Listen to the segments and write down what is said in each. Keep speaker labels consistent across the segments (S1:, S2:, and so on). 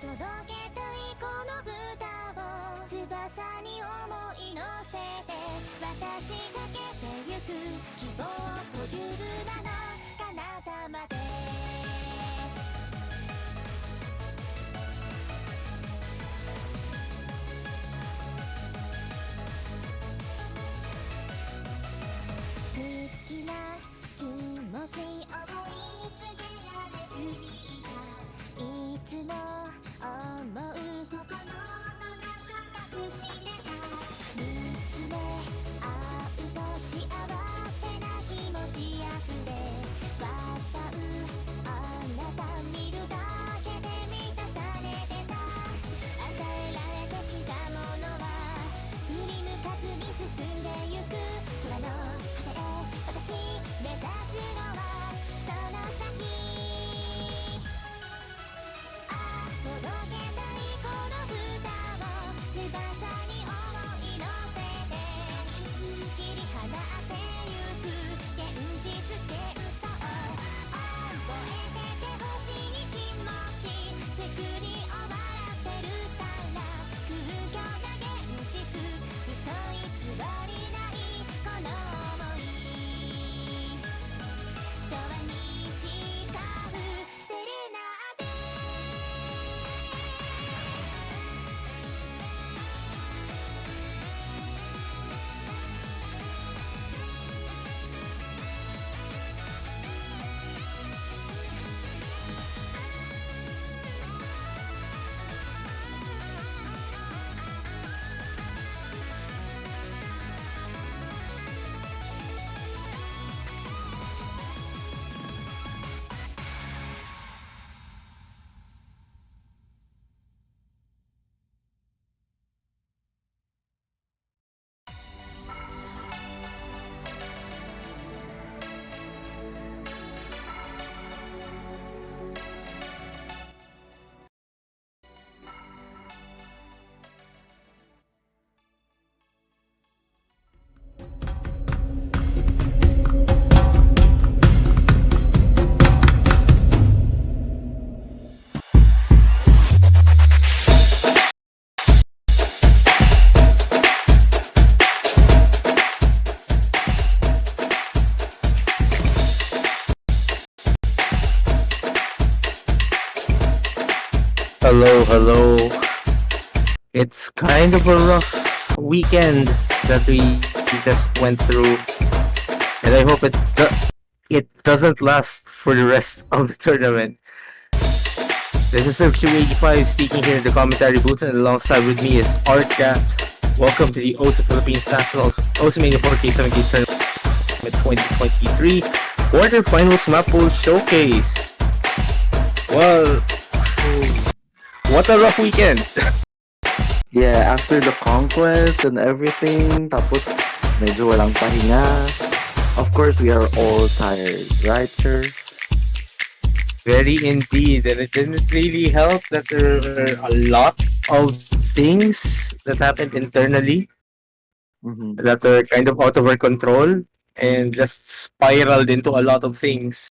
S1: 届けたいこの歌を翼に思い乗せて渡しかけてゆく希望という名の彼方まで好きな気持ち追いつけられずにいたいつも思う心の中隠してた見つめ合うと幸せな気持ちあふれ笑うあなた見るだけで満たされてた与えられてきたものは振り向かずに進んでゆく空の果てへ私目指すのはその先届けたいこの歌を翼に思い乗せて切り放ってゆく現実幻想覚えててほしい気持ち作り終わらせるから空虚な現実嘘偽りないこの想いとはに誓うセレナーデ
S2: Hello. It's kind of a rough weekend that we just went through, and I hope it doesn't last for the rest of the tournament. This is Sergio85 speaking here in the commentary booth, and alongside with me is Artcat. Welcome to the OSA Philippines Nationals OSA 4K17 Tournament 2023 Quarterfinals Mappool Showcase. Well, what a rough weekend.
S3: Yeah, after the conquest and everything, tapos medyo walang pahinga. Of course, we are all tired, right, sir?
S2: Very indeed, and it didn't really help that there were a lot of things that happened internally
S3: Mm-hmm.
S2: that were kind of out of our control and just spiraled into a lot of things.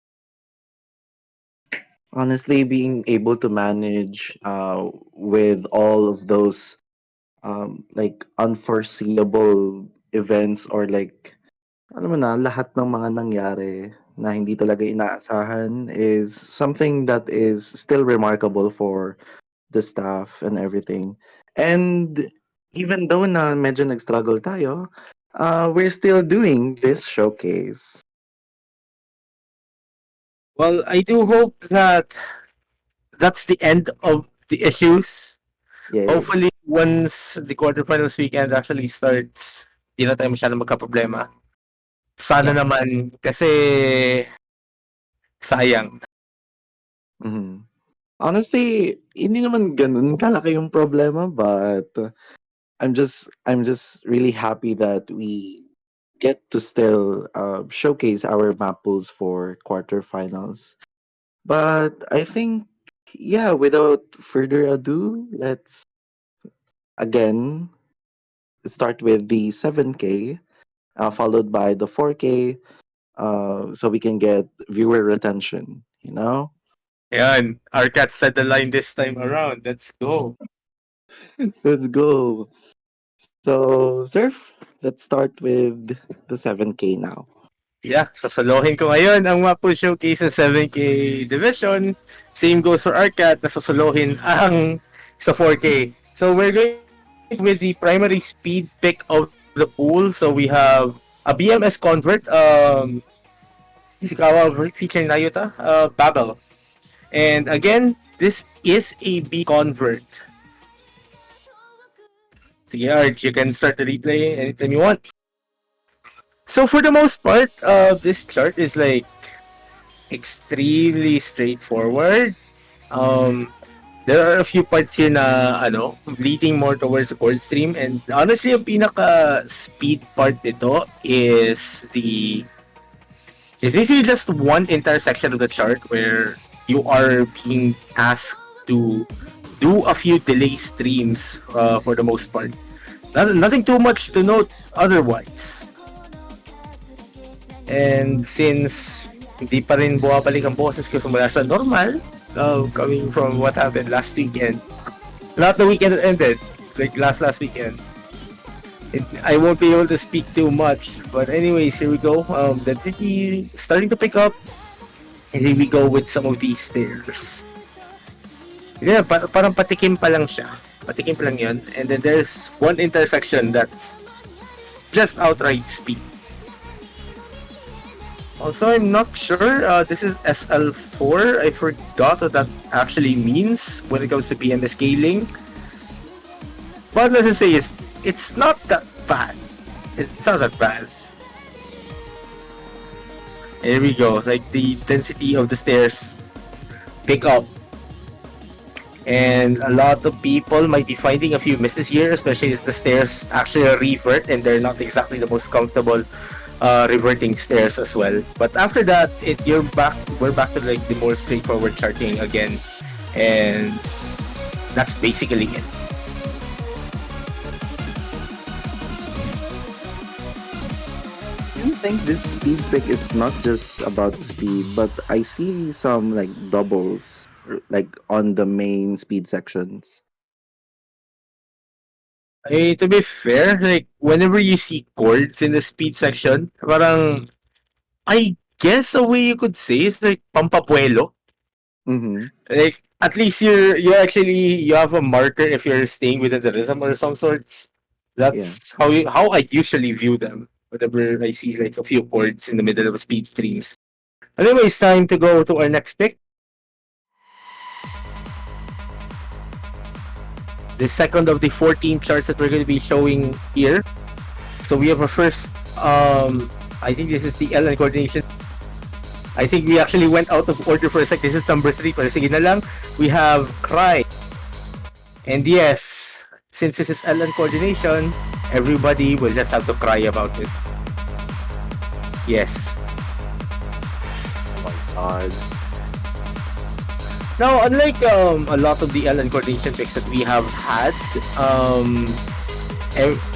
S3: Honestly, being able to manage with all of those like unforeseeable events or like alam mo na, lahat ng mga nangyari na hindi talaga inaasahan is something that is still remarkable for the staff and everything. And even though na medyo nag-struggle tayo, we're still doing this showcase.
S2: Well, I do hope that that's the end of the issues.
S3: Yay.
S2: Hopefully, once the quarterfinals weekend actually starts, di na tayo masyadong magka-problema. Sana
S3: Yeah.
S2: naman, kasi sayang.
S3: Mhm. Honestly, hindi naman ganun kalaki yung problema, but I'm just really happy that we get to still showcase our map pools for quarterfinals. But I think, yeah, without further ado, let's again start with the 7K, followed by the 4K, so we can get viewer retention, you know?
S2: Ayan, our cat set the line this time around. Let's go.
S3: Let's go. So, Surf, let's start with the 7K now.
S2: Yeah, sasalohin ko ngayon ang Mappool Showcase sa 7K Division. Same goes for Arcat na sasalohin ang sa 4K. So we're going with the primary speed pick of the pool. So we have a BMS convert, Ishikawa featuring Nayuta, Babel. And again, this is a B convert. Sige, Arch, you can start the replay anytime you want. So for the most part, this chart is like extremely straightforward. Um, there are a few parts here na leading more towards the chord stream, and honestly, yung pinaka speed part nito is basically just one intersection of the chart where you are being asked to do a few delay streams for the most part. Nothing too much to note otherwise. And since hindi pa rin bumabalik ang boses ko mula sa normal, coming from what happened last weekend. Not the weekend that ended, like last weekend. I won't be able to speak too much. But anyways, here we go. The city starting to pick up. And here we go with some of these stairs. Yeah, parang patikim pa lang siya. Patikim pa lang yun. And then there's one intersection that's just outright speed. Also, I'm not sure. This is SL4. I forgot what that actually means when it comes to PMS scaling. But let's just say it's not that bad. It's not that bad. Here we go. Like the density of the stairs pick up. And a lot of people might be finding a few misses here, especially if the stairs actually revert and they're not exactly the most comfortable reverting stairs as well. But after that, we're back to like the more straightforward charting again. And that's basically it.
S3: I think this speed pick is not just about speed, but I see some like doubles like on the main speed sections.
S2: To be fair, like whenever you see chords in the speed section, parang I guess a way you could say is like pampapuelo.
S3: Mm-hmm.
S2: Like at least you have a marker if you're staying within the rhythm or some sorts.
S3: Yeah.
S2: That's how I usually view them. Whenever I see like a few chords in the middle of speed streams. Anyways, time to go to our next pick. The second of the 14 charts that we're going to be showing here. So we have our first, I think this is the LN coordination. I think we actually went out of order for a sec. This is number 3. Pero sige na lang. We have Cry. And yes, since this is LN coordination, Everybody will just have to cry about it. Yes.
S3: God.
S2: Now, unlike a lot of the LN coordination picks that we have had,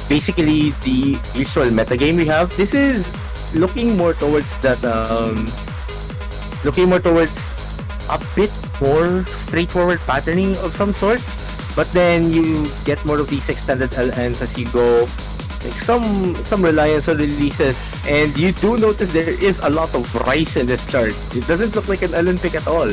S2: basically the usual metagame we have, this is looking more towards that, looking more towards a bit more straightforward patterning of some sorts, but then you get more of these extended LNs as you go, like some reliance on releases, and you do notice there is a lot of rice in this chart. It doesn't look like an LN pick at all.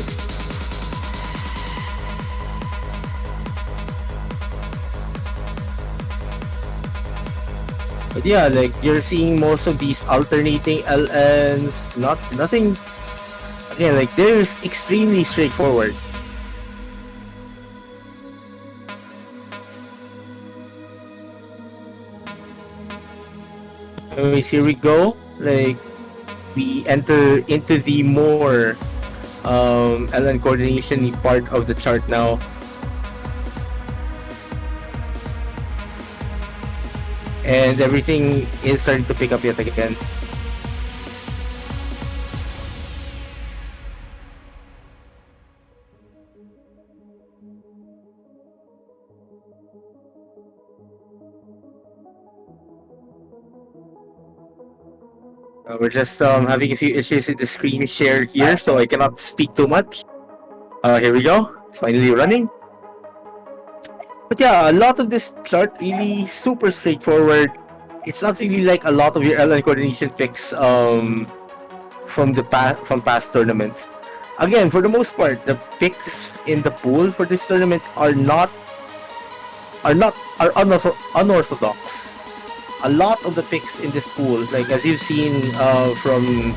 S2: But yeah, like you're seeing most of these alternating LNs, nothing. Again, like there's extremely straightforward. Anyways, here we go. Like we enter into the more LN coordination part of the chart now. And everything is starting to pick up yet again. We're just having a few issues with the screen share here, so I cannot speak too much. Here we go. It's finally running. But yeah, a lot of this chart really super straightforward. It's not really like a lot of your LN coordination picks from past tournaments. Again, for the most part, the picks in the pool for this tournament are unorthodox. A lot of the picks in this pool, like as you've seen from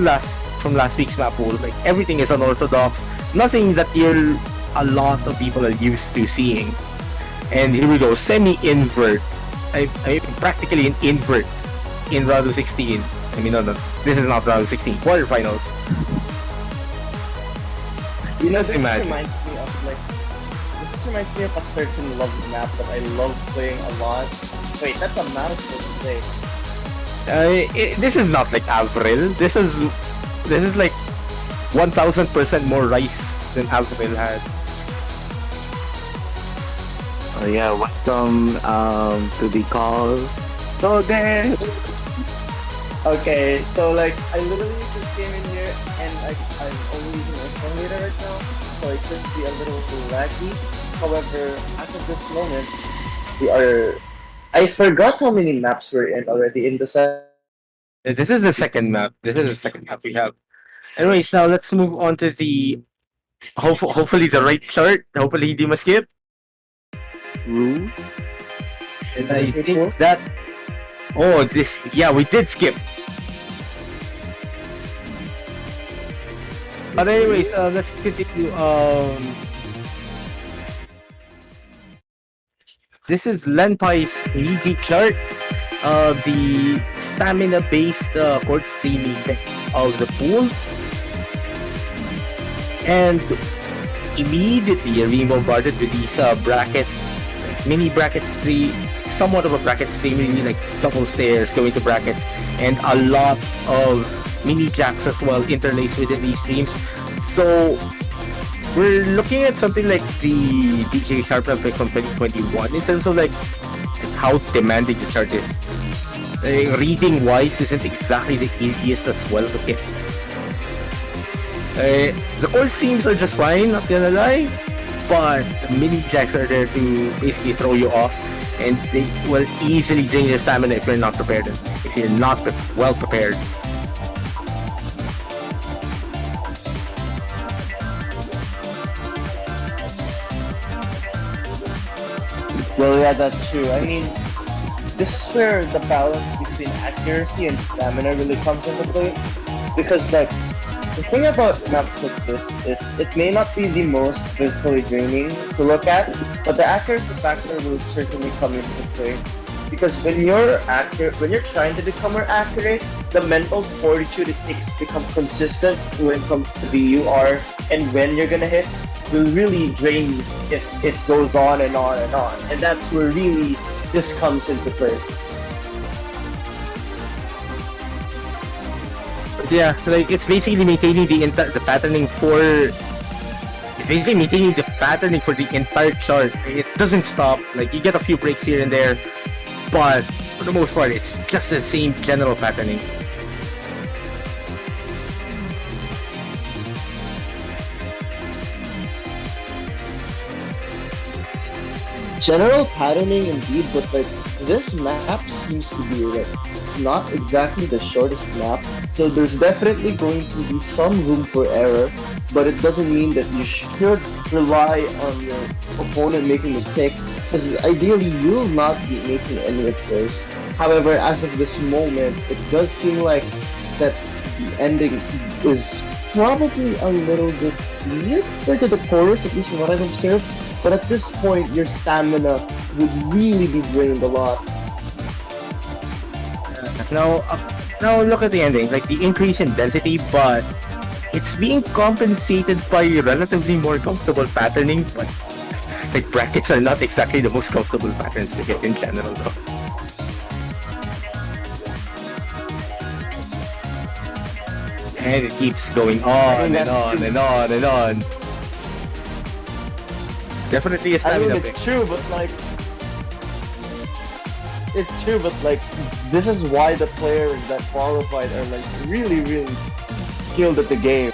S2: last week's Mappool, like everything is unorthodox. Nothing that a lot of people are used to seeing. And here we go, semi-invert. I practically an invert in round of 16. I mean, no, this is not round of 16. Quarterfinals.
S4: You know,
S2: Just imagine.
S4: This reminds me of a certain love map that I love playing a lot. Wait, that's a mouthful to say.
S2: This is not like Avril. This is like 1000% more rice than Avril had.
S3: Oh yeah, welcome to the call. So then,
S4: Okay, so like I literally just came in here and I'm only using my phone reader right now, so it could be a little laggy. However, as of this moment, we are. I forgot how many maps we're in already in the set.
S2: This is the second map. This is the second map we have. Anyways, now let's move on to the hopefully the right chart. Hopefully hindi ma-skip.
S3: Rue.
S2: And I think that we did skip. But anyways, let's continue. This is Lenpai's league chart. The stamina-based court streaming of the pool. And immediately you're being bombarded with these mini brackets, somewhat of a bracket stream, really like double stairs going to brackets, and a lot of mini jacks as well interlaced within these streams. So we're looking at something like the DJ Sharp pick from 2021 in terms of like how demanding the chart is. Reading wise isn't exactly the easiest as well to hit. The core streams are just fine, not gonna lie, but the mini jacks are there to basically throw you off, and they will easily drain your stamina if you're not prepared. If you're not well prepared.
S4: Well, yeah, that's true. I mean, this is where the balance between accuracy and stamina really comes into place. Because, like, the thing about maps like this is it may not be the most physically draining to look at, but the accuracy factor will certainly come into play. Because when you're trying to become more accurate, the mental fortitude it takes to become consistent when it comes to the UR and when you're gonna hit will really drain you if it goes on and on and on. And that's where really this comes into play.
S2: Yeah, like it's basically maintaining the patterning for. It's basically maintaining the patterning for the entire chart. It doesn't stop. Like you get a few breaks here and there, but for the most part, it's just the same general patterning.
S4: General patterning indeed, but like this map seems to be like not exactly the shortest map, so there's definitely going to be some room for error, but it doesn't mean that you should rely on your opponent making mistakes, because ideally you'll not be making any repairs. However, as of this moment, it does seem like that the ending is probably a little bit easier compared to the chorus, at least from what I've observed. But at this point, your stamina would really be drained a lot.
S2: Now look at the ending. Like the increase in density, but it's being compensated by relatively more comfortable patterning. But like brackets are not exactly the most comfortable patterns to hit in general, though. And it keeps going on and on and on and on. Definitely a
S4: I
S2: stamina
S4: mean,
S2: pick.
S4: it's true, but like, it's true, but like, this is why the players that qualified are like really, really skilled at the game.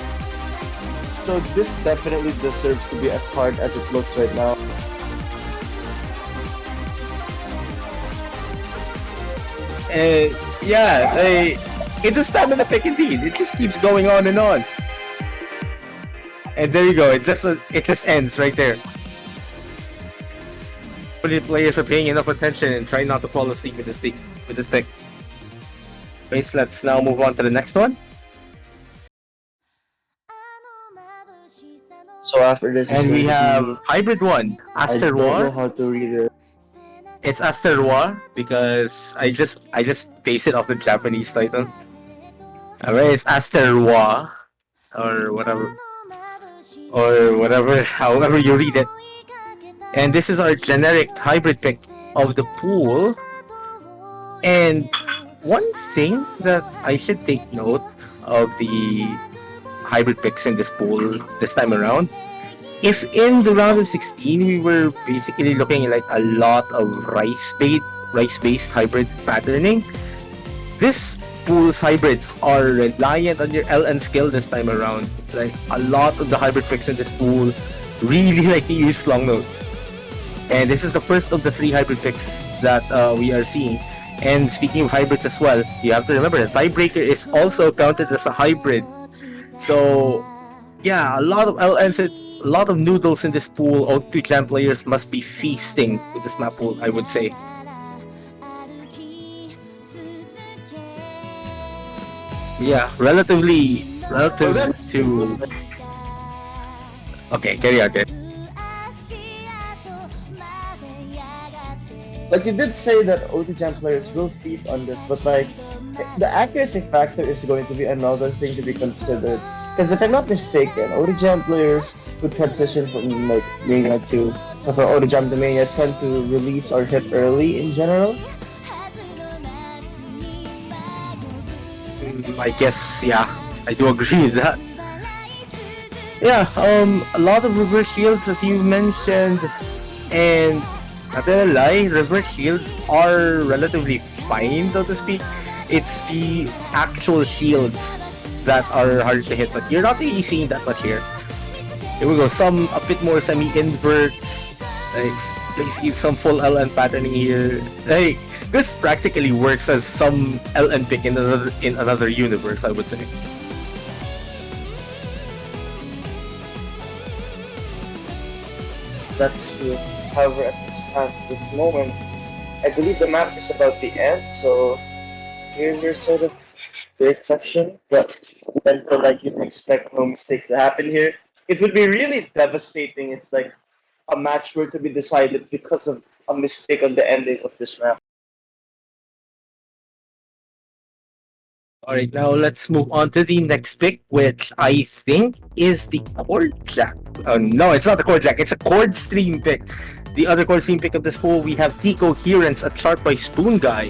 S4: So this definitely deserves to be as hard as it looks right now.
S2: Yeah, it's a stamina pick indeed. It just keeps going on and on. And there you go. It just ends right there. Hopefully the players are paying enough attention and try not to fall asleep with this pick. Okay, so let's now move on to the next one.
S4: So after this,
S2: And we have Hybrid 1,
S4: I don't know
S2: Aster
S4: how to read it.
S2: It's Aster because I just based it off the Japanese title. Alright, it's Aster or whatever, however you read it. And this is our generic hybrid pick of the pool. And one thing that I should take note of the hybrid picks in this pool this time around, if in the round of 16 we were basically looking at like a lot of rice-based hybrid patterning, this pool's hybrids are reliant on your LN skill this time around. Like a lot of the hybrid picks in this pool really like to use long notes. And this is the first of the 3 hybrid picks that we are seeing. And speaking of hybrids as well, you have to remember that Tiebreaker is also counted as a hybrid. So yeah, a lot of LNs, a lot of noodles in this pool. O2 Jam players must be feasting with this map pool, I would say. Yeah, relative to... Okay, carry on, okay.
S4: Like you did say that O2 Jam players will feast on this, but like the accuracy factor is going to be another thing to be considered. Because if I'm not mistaken, O2 Jam players who transition from like Mania to from O2 Jam to Mania tend to release or hit early in general.
S2: I guess, yeah, I do agree with that. Yeah, a lot of reverse shields as you mentioned, and not gonna lie, reverse shields are relatively fine, so to speak. It's the actual shields that are hard to hit, but you're not really seeing that much here. Here we go, a bit more semi-inverts, like basically some full LN patterning here. Like, this practically works as some LN pick in another universe, I would say.
S4: That's true. However, at this moment, I believe the map is about to end, so here's your sort of third section. But then for like you expect no mistakes to happen here. It would be really devastating if like a match were to be decided because of a mistake on the ending of this map.
S2: Alright, now let's move on to the next pick, which I think is the Chord Jack. No, it's not the Chord Jack, it's a Chord Stream pick. the other core scene pick of this pool, we have Decoherence, a chart by Spoon Guy.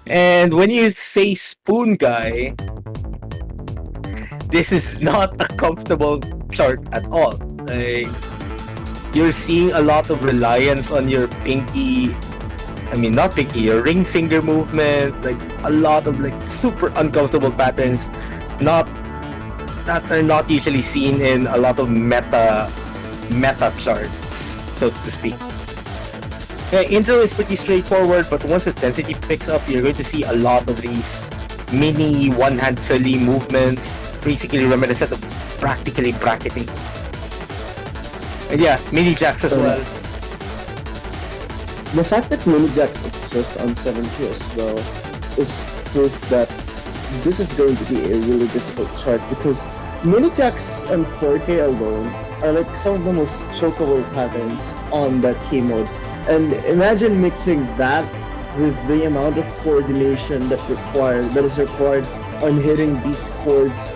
S2: And when you say Spoon Guy, this is not a comfortable chart at all. Like, you're seeing a lot of reliance on your pinky, not pinky, your ring finger movement, like a lot of like super uncomfortable patterns, not that are not usually seen in a lot of meta charts, so to speak. Yeah, intro is pretty straightforward, but once the density picks up, you're going to see a lot of these mini one-hand trilly movements, basically reminiscent of practically bracketing. And yeah, mini jacks as well.
S4: The fact that mini jacks exist on 7Q as well is proof that this is going to be a really difficult chart, because mini jacks on 4K alone are like some of the most chokeable patterns on that key mode. And imagine mixing that with the amount of coordination that is required on hitting these chords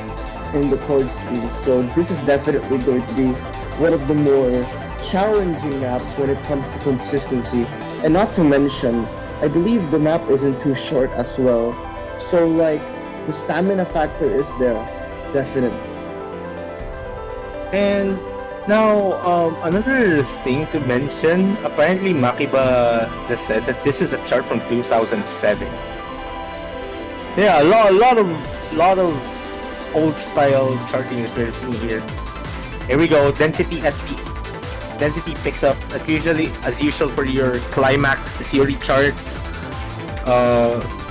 S4: in the chord stream. So this is definitely going to be one of the more challenging maps when it comes to consistency. And not to mention, I believe the map isn't too short as well. So like, the stamina factor is there, definitely.
S2: And now, another thing to mention, apparently Makiba has said that this is a chart from 2007. Yeah, a lot of old style charting that we're seeing here. Here we go, density at peak. Density picks up as usual for your climax theory charts.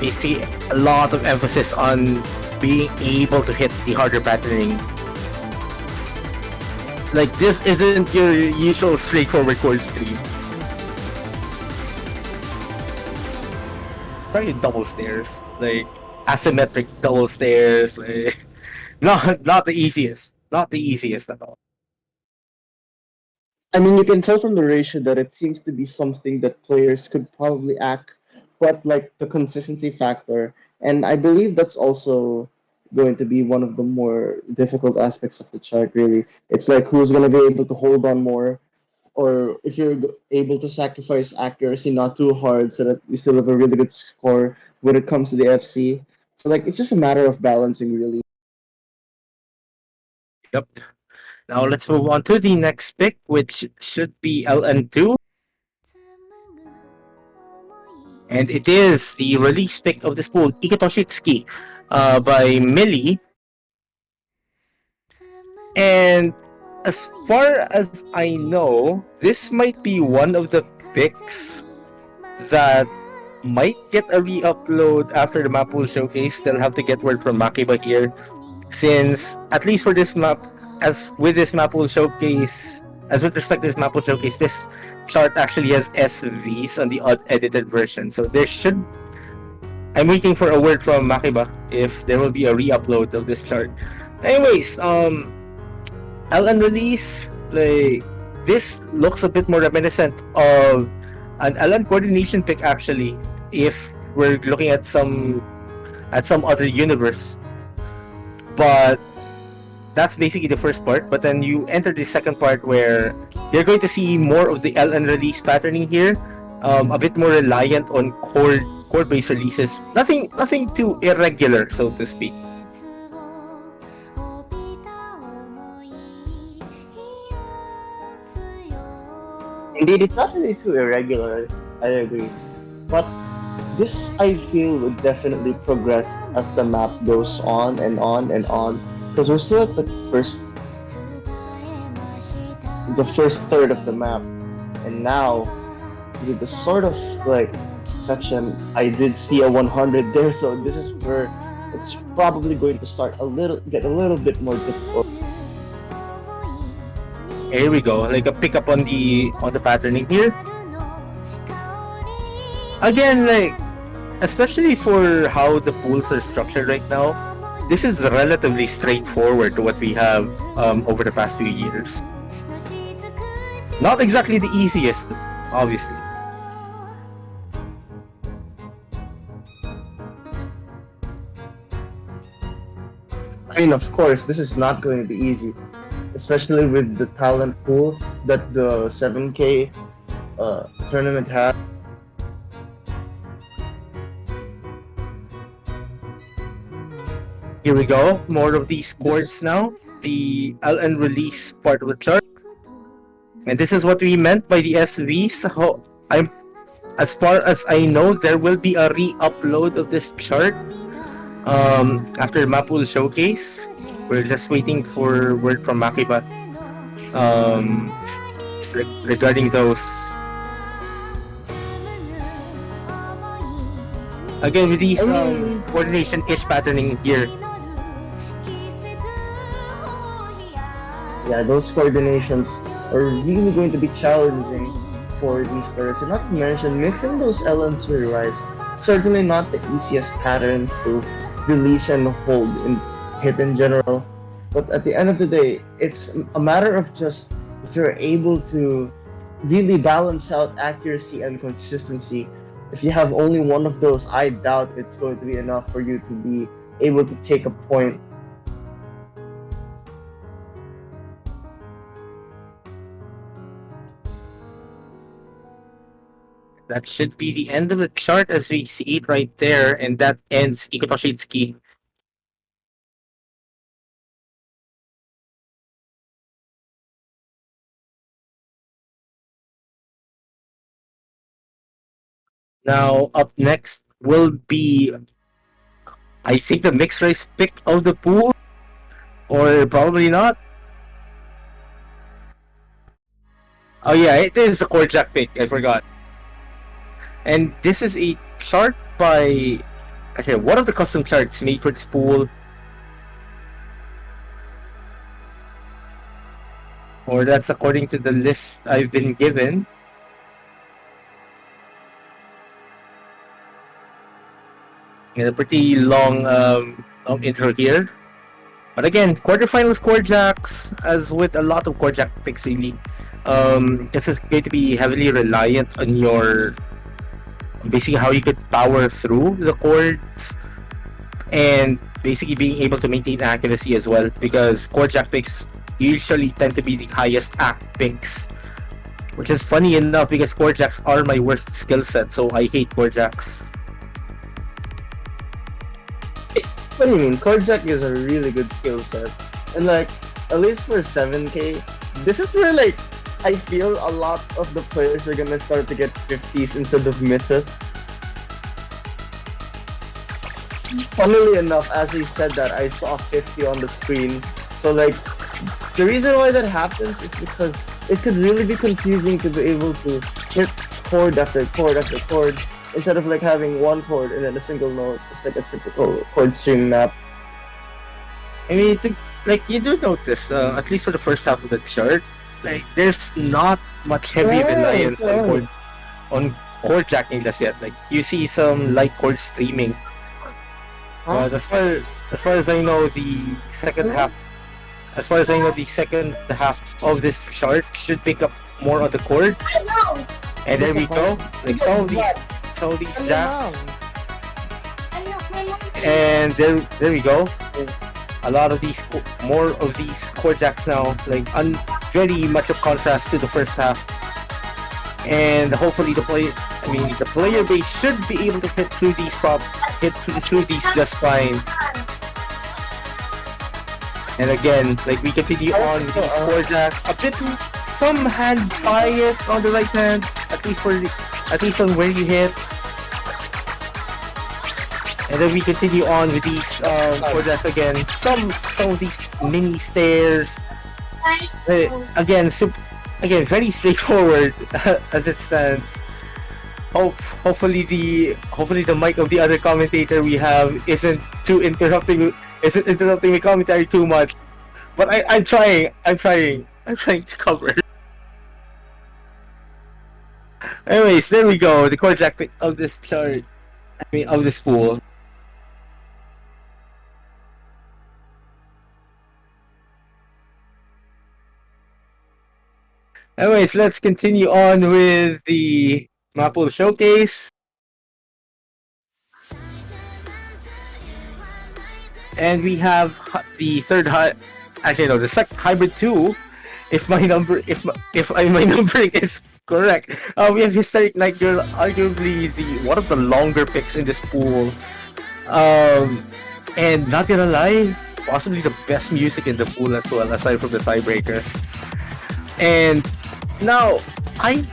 S2: Basically a lot of emphasis on being able to hit the harder patterning. Like, this isn't your usual straightforward chord stream. Try double stairs, like asymmetric double stairs. Like, not the easiest at all.
S4: I mean, you can tell from the ratio that it seems to be something that players could probably act, but like the consistency factor. And I believe that's also going to be one of the more difficult aspects of the chart, really. It's like who's going to be able to hold on more, or if you're able to sacrifice accuracy not too hard so that you still have a really good score when it comes to the FC. So, like, it's just a matter of balancing, really.
S2: Yep. Now let's move on to the next pick, which should be LN2. And it is the release pick of this pool, Ikitoshitsuki, by Millie. And as far as I know, this might be one of the picks that might get a re-upload after the Mappool showcase. Still have to get word from Makiba here, since at least for this map, as with respect to this Mappool showcase, this chart actually has SVs on the edited version. So I'm waiting for a word from Makiba if there will be a re-upload of this chart. Anyways, LN release, like, this looks a bit more reminiscent of an LN coordination pick, actually, if we're looking at some other universe. But that's basically the first part. But then you enter the second part where you're going to see more of the LN release patterning here, a bit more reliant on chord-based releases. Nothing too irregular, so to speak.
S4: Indeed, it's not really too irregular, I agree. But this, I feel, would definitely progress as the map goes on and on and on. Because we're still at the first third of the map. And now, with the sort of, like, section, I did see a 100 there, so this is where it's probably going to get a little bit more difficult.
S2: Here we go, like a pickup on the patterning here. Again, like, especially for how the pools are structured right now, this is relatively straightforward to what we have over the past few years. Not exactly the easiest, obviously.
S4: I mean, of course, this is not going to be easy. especially with the talent pool that the 7K tournament has.
S2: Here we go. More of these
S4: This is
S2: chords now. The LN release part of the chart. And this is what we meant by the SVs. I'm, as far as I know, there will be a re-upload of this chart after Mappool showcase. We're just waiting for word from Makiba regarding those. Again, with these coordination-ish patterning here.
S4: Yeah, those coordinations are really going to be challenging for these players. And not to mention, mixing those elements with Rise, certainly not the easiest patterns to release and hold and hit in general. But at the end of the day, it's a matter of just if you're able to really balance out accuracy and consistency. If you have only one of those, I doubt it's going to be enough for you to be able to take a point.
S2: That should be the end of the chart as we see it right there, and that ends Ikotoshitsuki. Now, up next will be, I think, the mixed race pick of the pool, or probably not. Oh yeah, it is the core jack pick. I forgot. And this is a chart by, okay, one of the custom charts made for this pool, or that's according to the list I've been given. And a pretty long intro here. But again, quarterfinals core jacks, as with a lot of core jack picks really. This is going to be heavily reliant on your basically how you could power through the chords and basically being able to maintain accuracy as well, because core jack picks usually tend to be the highest act picks, which is funny enough because core jacks are my worst skill set, so I hate core jacks.
S4: What do you mean? Core Jack is a really good skill set. And like, at least for 7K, this is where like, I feel a lot of the players are gonna start to get 50s instead of misses. Funnily enough, as he said that, I saw 50 on the screen. So like, the reason why that happens is because it could really be confusing to be able to hit chord after chord after chord, instead of like having one chord and then a single note, just like a typical chord string map.
S2: I mean, like you do notice, at least for the first half of the chart, like there's not much heavy reliance on chord jacking just yet. Like you see some light chord streaming.
S4: Huh?
S2: But as far as I know, the second half, as far as I know, the second half of this chart should pick up more on the chords. And there we go. Like some of these jacks. And there we go. A lot of these, more of these chord jacks now, like very much of contrast to the first half. And hopefully the player base should be able to hit through these just fine. And again, like we continue on with these chord jacks, a bit some hand bias on the right hand, at least on where you hit. And then we continue on with these chord jacks again. Some of these mini stairs. Again, very straightforward as it stands. Hopefully the mic of the other commentator we have isn't interrupting the commentary too much. But I'm trying to cover. Anyways, there we go. The chord jack of this chart. Of this pool. Anyways, let's continue on with the Mappool showcase. And we have the third actually no, the second hybrid 2, if my my numbering is correct. We have Hysteric Night Girl, arguably the one of the longer picks in this pool. And not gonna lie, possibly the best music in the pool as well, aside from the tiebreaker. And now, I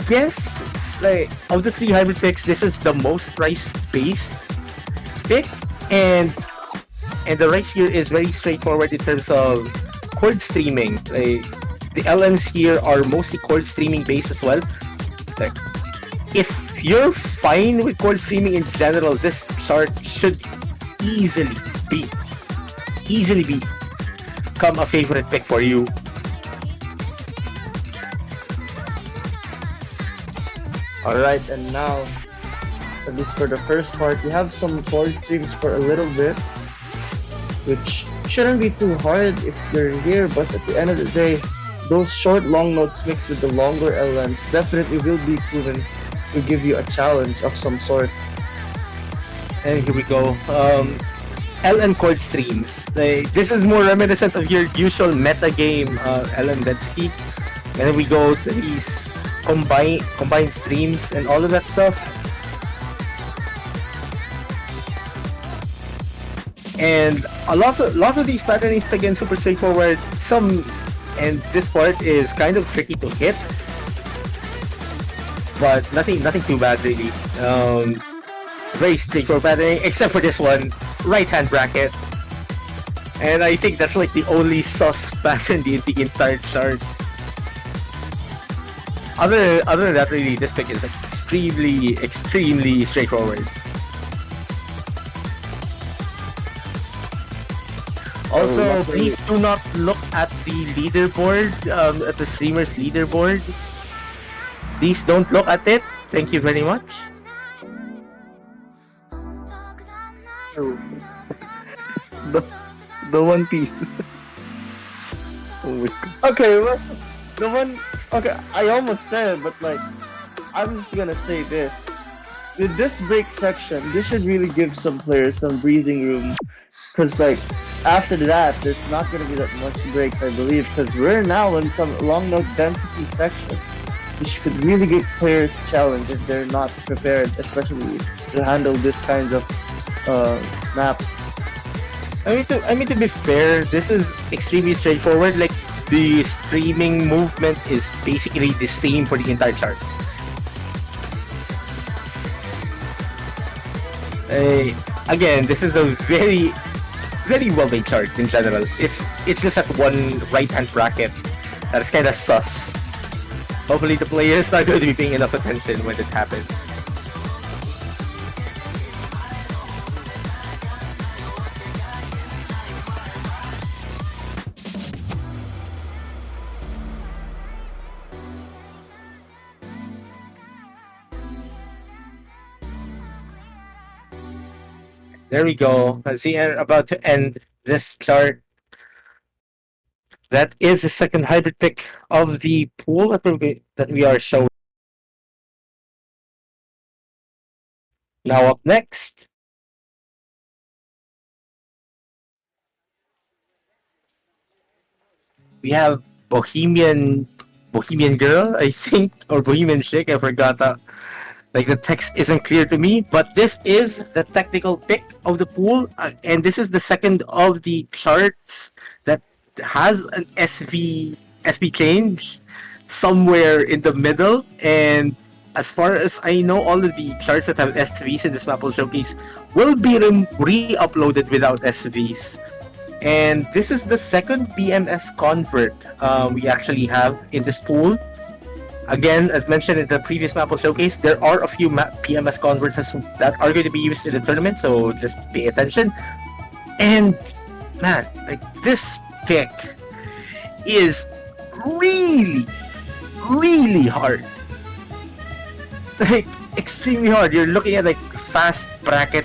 S2: guess, like, of the 3 hybrid picks, this is the most rice-based pick, and the rice here is very straightforward in terms of chord streaming. Like, the LNs here are mostly chord streaming based as well. Like, if you're fine with chord streaming in general, this chart should easily become a favorite pick for you.
S4: Alright, and now, at least for the first part, we have some chord streams for a little bit, which shouldn't be too hard if you're here, but at the end of the day, those short long notes mixed with the longer LNs definitely will be proven to give you a challenge of some sort.
S2: And here we go. LN chord streams. Like, this is more reminiscent of your usual meta game, LN Density. And then we go to these combined streams and all of that stuff. And lots of these patterns, again, super straightforward. And this part is kind of tricky to hit, but nothing too bad really. Very straightforward pattern, except for this one, right hand bracket. And I think that's like the only sus pattern in the entire chart. Other than that, really, this pick is extremely straightforward. Also, please do not look at the leaderboard, at the streamer's leaderboard. Please don't look at it. Thank you very much.
S3: The One Piece. Oh my god.
S4: Okay, well, the one... Okay, I almost said, but like, I'm just gonna say this. With this break section, this should really give some players some breathing room. Because like, after that, there's not gonna be that much breaks, I believe. Because we're now in some long note density section. Which could really give players a challenge if they're not prepared, especially to handle this kind of maps.
S2: I mean to be fair, this is extremely straightforward. Like, the streaming movement is basically the same for the entire chart. Again, this is a very well made chart in general. It's just that one right hand bracket that is kind of sus. Hopefully the players are going to be paying enough attention when it happens. There we go. As we are about to end this chart. That is the second hybrid pick of the pool that we are showing. Now up next, we have Bohemian Girl, I think, or Bohemian Chick. I forgot that. Like, the text isn't clear to me, but this is the technical pick of the pool, and this is the second of the charts that has an SV change somewhere in the middle. And as far as I know, all of the charts that have SVs in this Mappool showcase will be re-uploaded without SVs. And this is the second PMS convert we actually have in this pool. Again, as mentioned in the previous Mappool showcase, there are a few PMS converts that are going to be used in the tournament, so just pay attention. And man, like, this pick is really hard. Like, extremely hard. You're looking at like fast bracket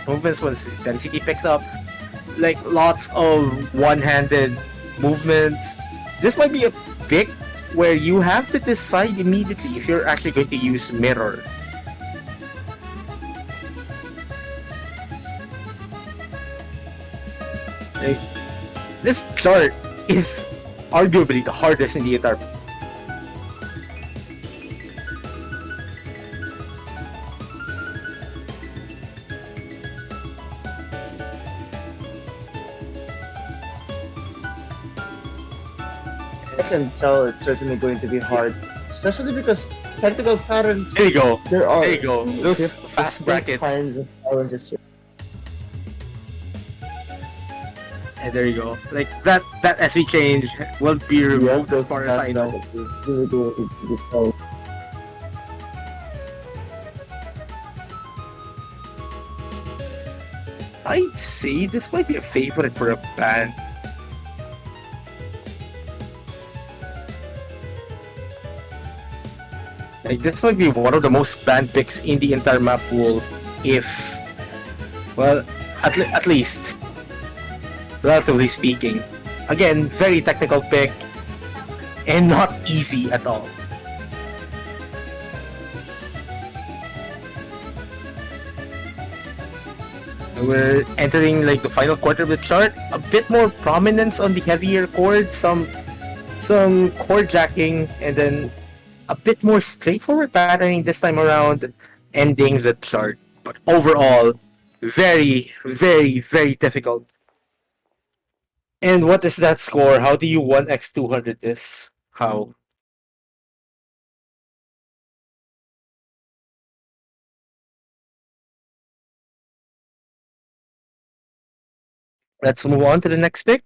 S2: movements once density picks up. Like, lots of one-handed movements. This might be a pick where you have to decide immediately if you're actually going to use mirror. this chart is arguably the hardest in the entire.
S4: I can tell it's certainly going to be hard, especially because technical patterns.
S2: There you go.
S4: There are
S2: There you go. Those fast
S4: distinct
S2: bracket.
S4: kinds of challenges here.
S2: And there you go. Like that SV change will be removed as far as I know.
S4: Really do need to be told.
S2: I'd say this might be a favorite for a band. Like this might be one of the most banned picks in the entire map pool, if, well, at least, relatively speaking. Again, very technical pick, and not easy at all. We're entering like the final quarter of the chart. A bit more prominence on the heavier chords, some chord jacking, and then a bit more straightforward patterning this time around, ending the chart. But overall, very, very, very difficult. And what is that score? How do you 1x 200 this? How? Let's move on to the next pick.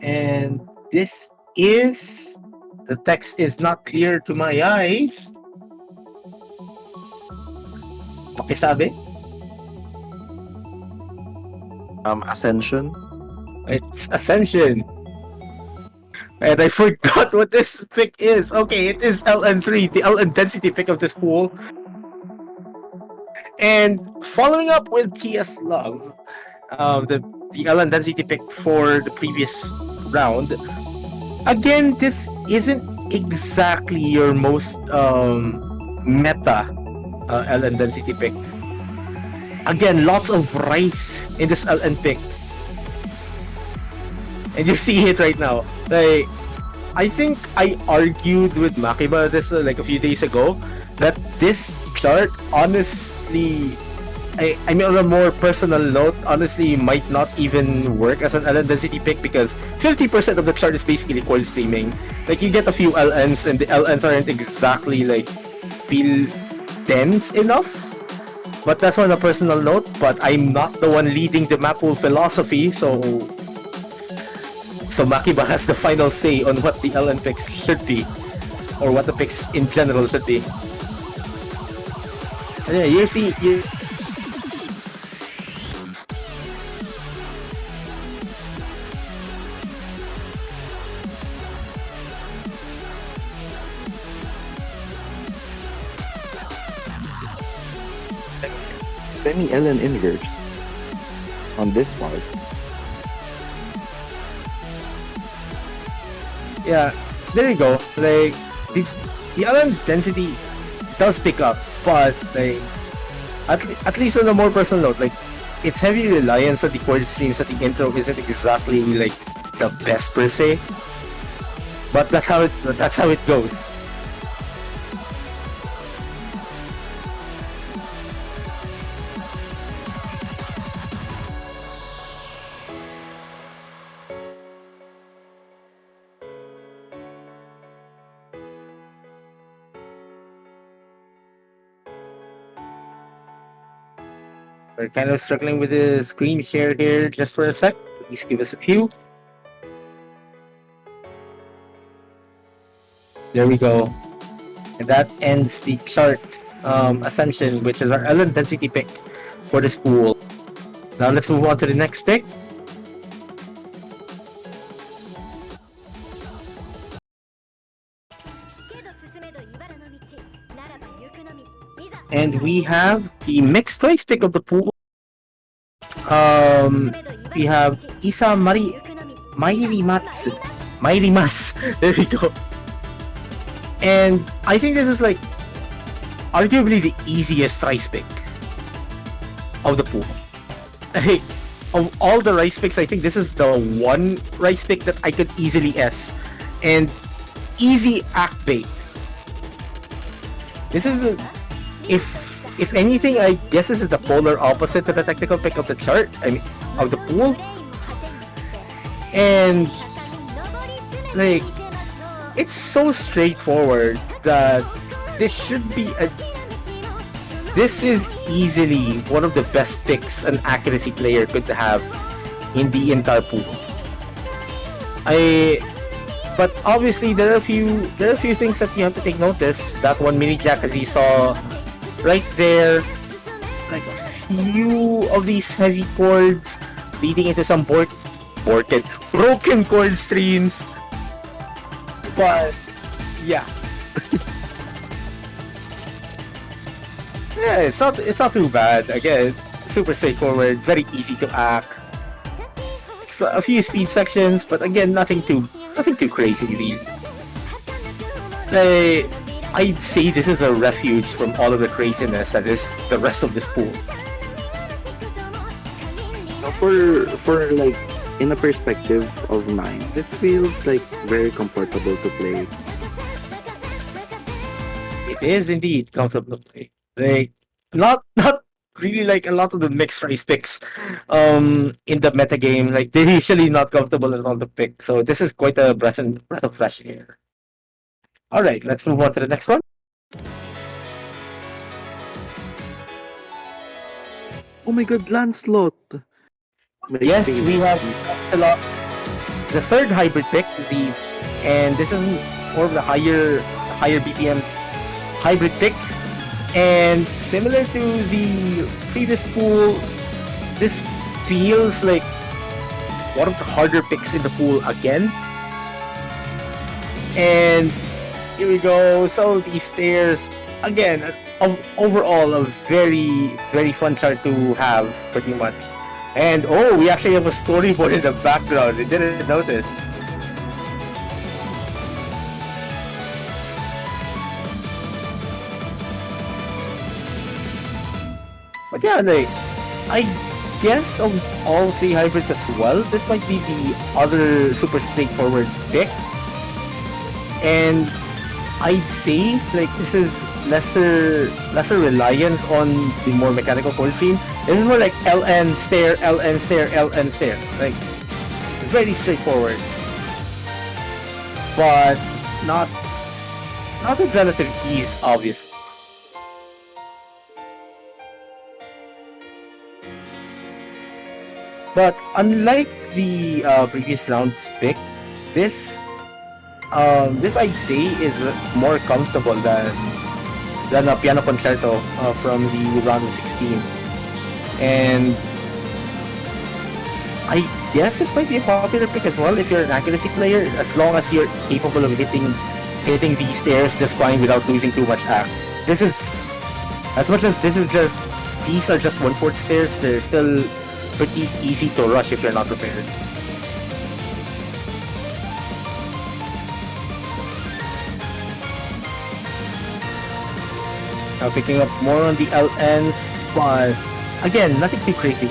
S2: And this is... the text is not clear to my eyes. Pakisabi?
S3: Ascension.
S2: It's Ascension. And I forgot what this pick is. Okay, it is LN3, the L intensity pick of this pool. And following up with TS Love, the L intensity pick for the previous round. Again, this isn't exactly your most meta L intensity pick. Again, lots of rice in this LN pick. And you're seeing it right now. Like, I think I argued with Makiba this like a few days ago that this chart honestly, I mean on a more personal note, honestly might not even work as an LN density pick because 50% of the chart is basically chord streaming. Like you get a few LNs and the LNs aren't exactly like feel dense enough. But that's on a personal note, but I'm not the one leading the Mappool philosophy, so Makiba has the final say on what the LN picks should be, or what the picks in general should be. And yeah, you see,
S3: Semi LN inverse on this part.
S2: yeah, there you go. Like the LN density does pick up, but like at least on a more personal note, like its heavy reliance on the chord streams at the intro isn't exactly like the best per se. But that's how it goes. We're kind of struggling with the screen share here just for a sec. Please give us a few. There we go. And that ends the chart Ascension, which is our LN density pick for this pool. Now let's move on to the next pick. And we have the mixed choice pick of the pool. We have Isa Mairimatsu. There we go. And I think this is like arguably the easiest trice pick of the pool. like, of all the rice picks, I think this is the one rice pick that I could easily S. And easy act bait. This is a, if anything, I guess this is the polar opposite to the technical pick of the chart. I mean, of the pool. And like, it's so straightforward that this should be a. This is easily one of the best picks an accuracy player could have in the entire pool. But obviously there are a few things that you have to take notice. That one mini jack, as you saw right there, like a few of these heavy chords leading into some broken chord streams. But yeah. Yeah, it's not too bad. Again, super straightforward, very easy to act. So a few speed sections, but again, nothing too crazy really. I'd say this is a refuge from all of the craziness that is the rest of this pool.
S3: For like in a perspective of mine, this feels like very comfortable to play.
S2: It is indeed comfortable to play. Like not really like a lot of the mixed rice picks in the meta game. Like they're usually not comfortable at all to pick. So this is quite a breath of fresh air. Alright, let's move on to the next one.
S3: Oh my god, Lancelot!
S2: Yes, we have Lancelot, the third hybrid pick, and this is more of the higher BPM hybrid pick. And similar to the previous pool, this feels like one of the harder picks in the pool again. And here we go. So these stairs, again, overall a very, very fun chart to have, pretty much. And oh, we actually have a storyboard in the background. I didn't notice. But yeah, like, I guess of all three hybrids as well, this might be the other super straightforward pick. And I'd say like this is lesser reliance on the more mechanical chord scene. This is more like LN stair, LN stair, LN stair. Like very straightforward. But not with relative ease, obviously. But unlike the previous round's pick, this I'd say is more comfortable than a piano concerto from the round of 16. And I guess this might be a popular pick as well if you're an accuracy player, as long as you're capable of hitting these stairs just fine without losing too much act. This is, as much as this is just, these are just 1/4 stairs, they're still pretty easy to rush if you're not prepared. Now picking up more on the LNs, but again, nothing too crazy.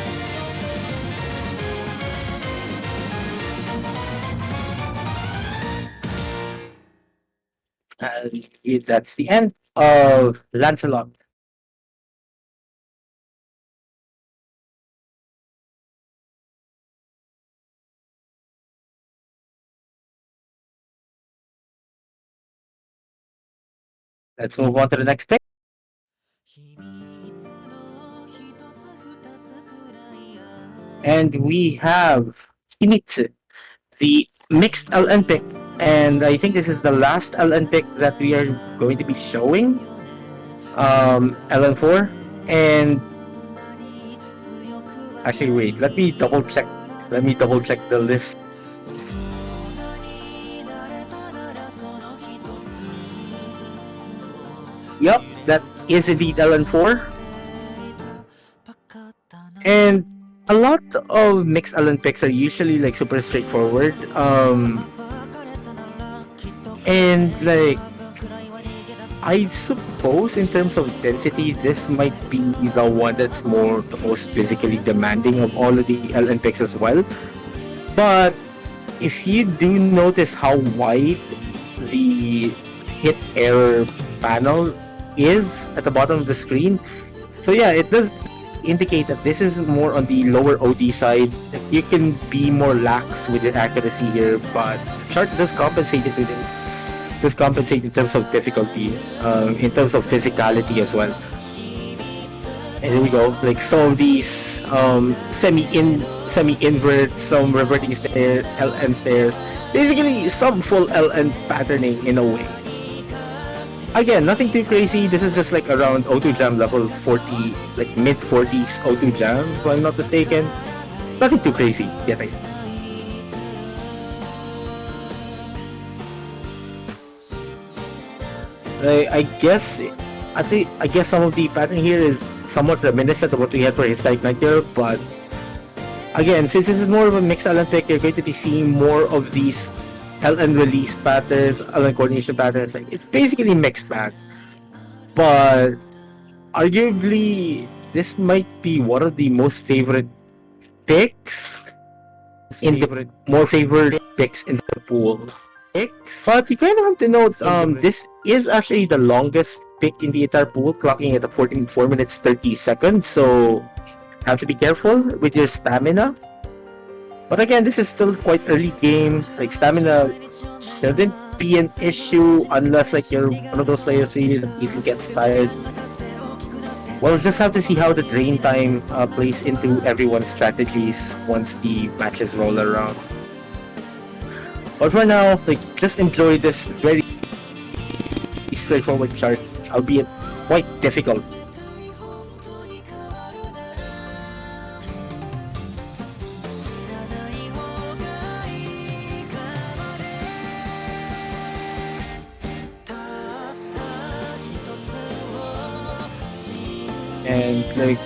S2: And that's the end of Lancelot. Let's move on to the next pick. And we have Himitsu, the mixed LN pick. And I think this is the last LN pick that we are going to be showing. LN4. And actually wait, let me double check the list. Yep, that is indeed LN4. And a lot of mixed LN picks are usually like super straightforward. And like suppose in terms of density, this might be the one that's the most physically demanding of all of the LN picks as well. But if you do notice how wide the hit error panel is at the bottom of the screen, so yeah, it does indicate that this is more on the lower OD side. You can be more lax with your accuracy here, but chart does compensate it in terms of difficulty, in terms of physicality as well. And here we go, like some of these semi-inverts, some reverting stairs, LN stairs, basically some full LN patterning in a way. Again, nothing too crazy. This is just like around O2 Jam level 40, like mid 40s O2 Jam, if I'm not mistaken. Nothing too crazy yet. I guess some of the pattern here is somewhat reminiscent of what we had for Historic Nightmare, but again, since this is more of a mixed LN pick, you're going to be seeing more of these LN release patterns, LN coordination patterns. Like, it's basically mixed bag. But arguably, this might be one of the most favorite picks in the more favored picks in the pool. But you kind of have to note, this is actually the longest pick in the entire pool, clocking at 4 minutes 30 seconds. So have to be careful with your stamina. But again, this is still quite early game. Like, stamina shouldn't be an issue unless like you're one of those players that easily gets tired. We'll just have to see how the drain time plays into everyone's strategies once the matches roll around. But for now, like, just enjoy this very straightforward chart, albeit quite difficult. And like,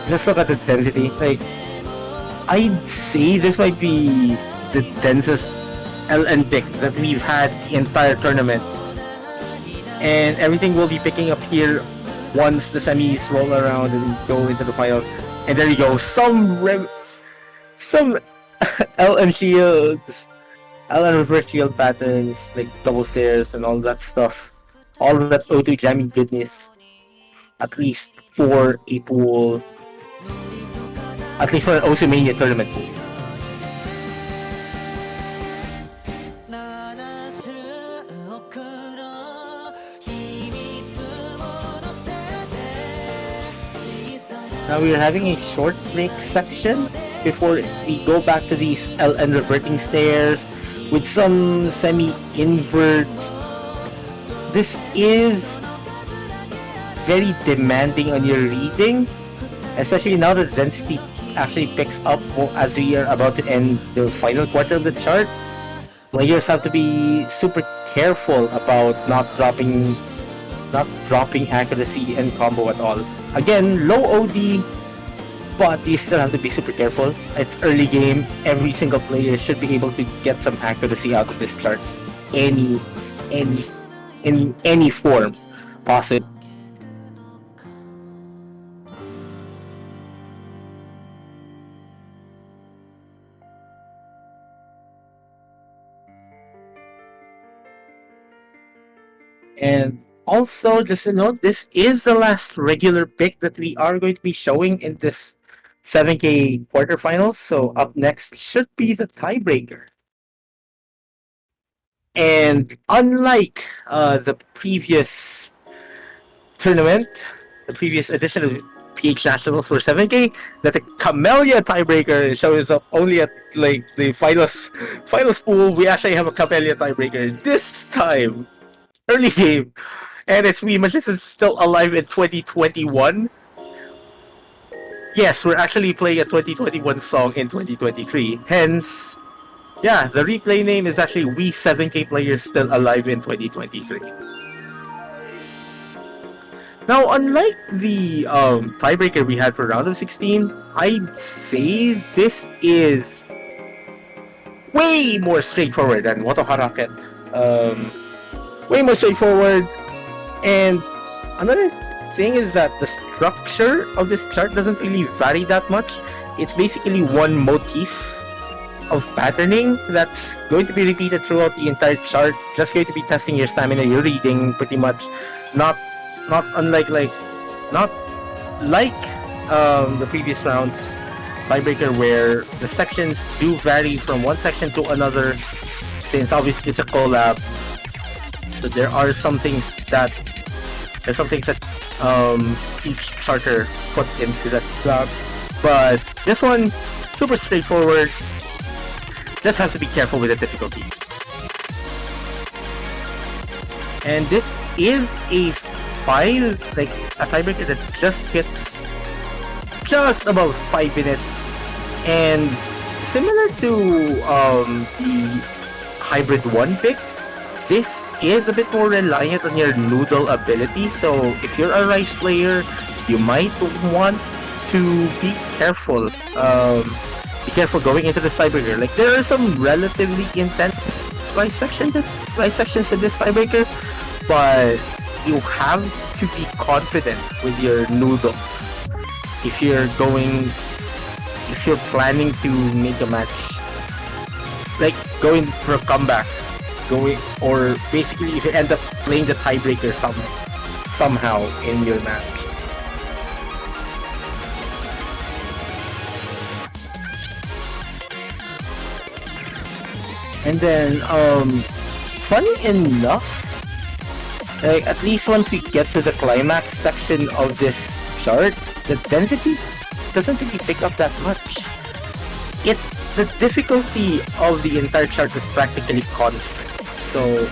S2: just look at the density. Like, I'd say this might be the densest LN pick that we've had the entire tournament. And everything will be picking up here once the semis roll around and go into the finals. And there you go, some LN shields, LN reverse shield patterns, like double stairs and all that stuff. All of that O2 jamming goodness. At least for a pool. At least for an Osumania tournament pool. Now we're having a short break section before we go back to these LN reverting stairs with some semi-inverts. This is very demanding on your reading, especially now that the density actually picks up as we are about to end the final quarter of the chart. Players have to be super careful about not dropping accuracy and combo at all. Again, low OD, but you still have to be super careful. It's early game. Every single player should be able to get some accuracy out of this chart, in any form possible. And also, just a note, this is the last regular pick that we are going to be showing in this 7K quarterfinals. So up next should be the tiebreaker. And unlike the previous tournament, the previous edition of PH Nationals for 7K, that the Camellia tiebreaker shows up only at like the finals pool. We actually have a Camellia tiebreaker this time. Early game, and it's Weemuch is still alive in 2021. Yes, we're actually playing a 2021 song in 2023. Hence, yeah, the replay name is actually We 7K Players Still Alive in 2023. Now, unlike the tiebreaker we had for round of 16, I'd say this is way more straightforward than Woto Haraket. Way more straightforward, and Another thing is that the structure of this chart doesn't really vary that much. It's basically one motif of patterning that's going to be repeated throughout the entire chart. Just going to be testing your stamina, your reading, pretty much. Not unlike not like the previous rounds tiebreaker, where the sections do vary from one section to another, since obviously it's a collab. So there are some things that each charter put into that collab. But this one, super straightforward. Just have to be careful with the difficulty. And this is a tiebreaker that just hits just about 5 minutes. And similar to the hybrid 1 pick, this is a bit more reliant on your noodle ability. So if you're a rice player, you might want to be careful. Be careful going into the tiebreaker. Like, there are some relatively intense rice sections in this tiebreaker, but you have to be confident with your noodles if you're planning to make a match, like going for a comeback, or basically if you end up playing the tiebreaker somehow in your match. And then, funny enough, like, at least once we get to the climax section of this chart, the density doesn't really pick up that much. The difficulty of the entire chart is practically constant. So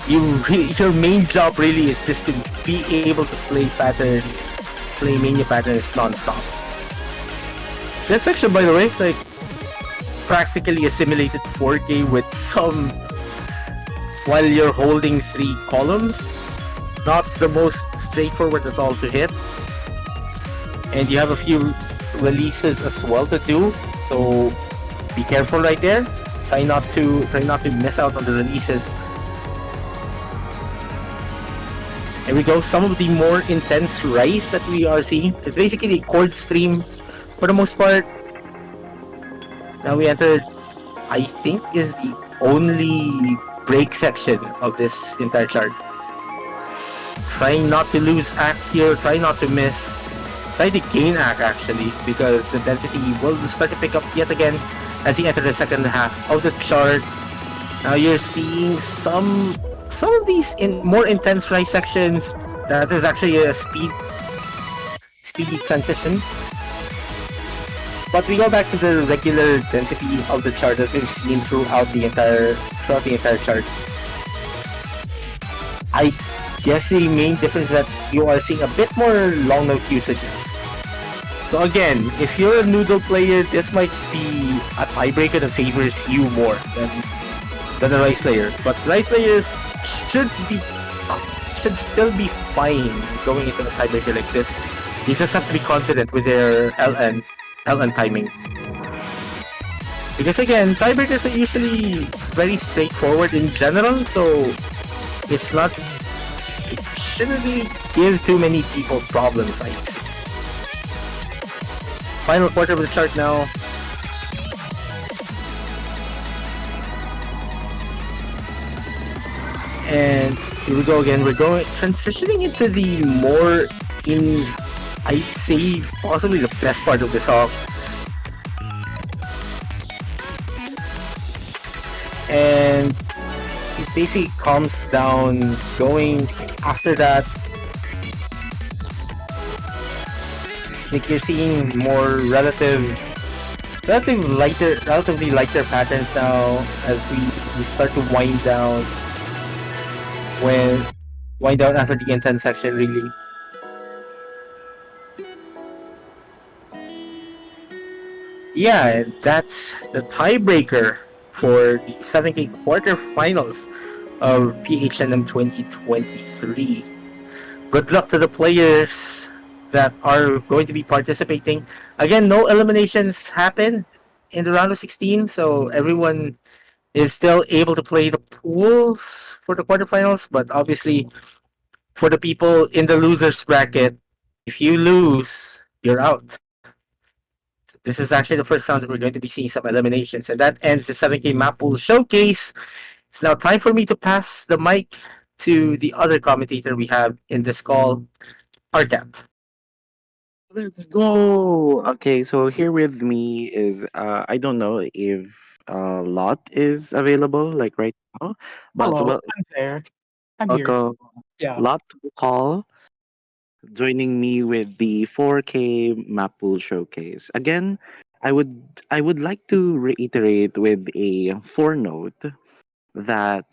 S2: your main job really is just to be able to play mania patterns non-stop. This section, by the way, like, practically a simulated 4K with some, while you're holding 3 columns. Not the most straightforward at all to hit. And you have a few releases as well to do, so be careful right there. Try not to miss out on the releases. Here we go, some of the more intense rice that we are seeing. It's basically the chord stream for the most part. Now we entered, I think, is the only break section of this entire chart. Trying not to lose act here, try not to miss. Try to gain act actually, because the density will start to pick up yet again as you enter the second half of the chart. Now you're seeing some of these more intense rice sections. That is actually a speedy transition. But we go back to the regular density of the chart as we've seen throughout the entire chart. I guess the main difference is that you are seeing a bit more long note usages. So again, if you're a noodle player, this might be a tiebreaker that favors you more than a rice player. But rice players should still be fine going into a tiebreaker like this. You just have to be confident with their LN timing. Because again, tiebreakers are usually very straightforward in general, so it shouldn't really give too many people problems, I'd say. Final quarter of the chart now. And here we go again. We're transitioning into the more I'd say possibly the best part of the song. And it basically calms down going after that. Like, you're seeing more relatively lighter patterns now as we start to wind down after the intense section, really. Yeah, that's the tiebreaker for the 7K quarterfinals of PHNM 2023. Good luck to the players that are going to be participating. Again, no eliminations happen in the round of 16, so everyone is still able to play the pools for the quarterfinals, but obviously For the people in the losers bracket, if you lose, you're out. This is actually the first time that we're going to be seeing some eliminations, and that ends the 7K Mappool showcase. It's now time for me to pass the mic to the other commentator we have in this call, Arcat.
S3: Let's go. Okay, so here with me is I don't know if Lot is available like right now, but
S5: Hello, I'm there. I'm here.
S3: welcome
S5: Yeah,
S3: Lot to the call, joining me with the 4K Mappool showcase. Again, I would like to reiterate with a four-note that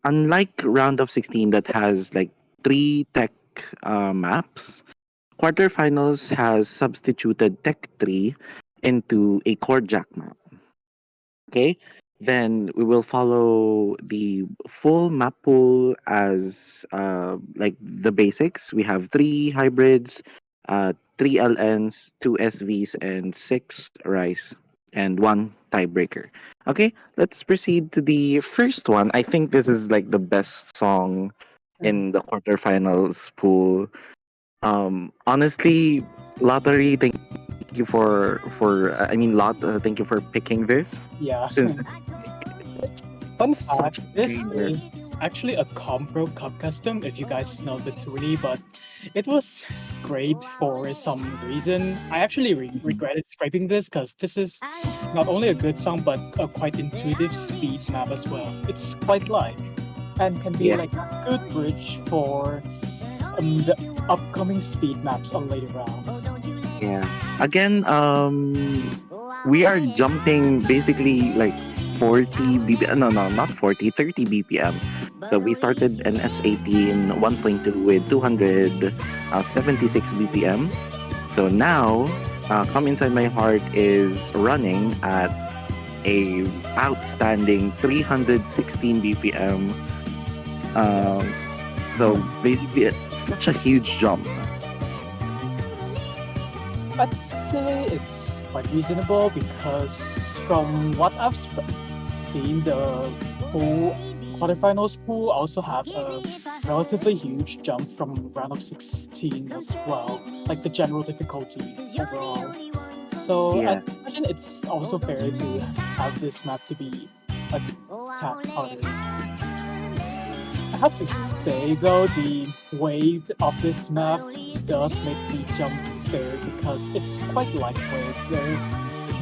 S3: unlike round of 16 that has like three tech maps, quarterfinals has substituted tech 3 into a core jack map. Okay, then we will follow the full map pool as like the basics. We have three hybrids, three LNs, two SVs, and six rice, and one tiebreaker. Okay, let's proceed to the first one. I think this is like the best song in the quarterfinals pool. Honestly, lottery. Thank you for I mean lot. Thank you for picking this
S5: yeah.
S3: since
S5: Fun
S3: it's such
S5: fact,
S3: a
S5: this
S3: banger.
S5: is actually a Compro Cup custom, if you guys know the tourney, but it was scraped for some reason. I actually regretted scraping this because this is not only a good song, but a quite intuitive speed map as well. It's quite light and can be
S3: Yeah.
S5: like a good bridge for the upcoming speed maps on later rounds.
S3: Yeah. Again, we are jumping basically like 40 BPM. No, no, not 40, 30 BPM. So we started an S18 1.2 with 276 BPM. So now, Come Inside My Heart is running at a outstanding 316 BPM. So basically, it's such a huge jump.
S5: I'd say it's quite reasonable because from what I've seen, the pool quarterfinals pool also have a relatively huge jump from round of 16 as well, like the general difficulty overall. So I
S3: Yeah.
S5: imagine it's also fair to have this map to be a tad harder. I have to say though, the weight of this map does make the jump fair because it's quite lightweight. There's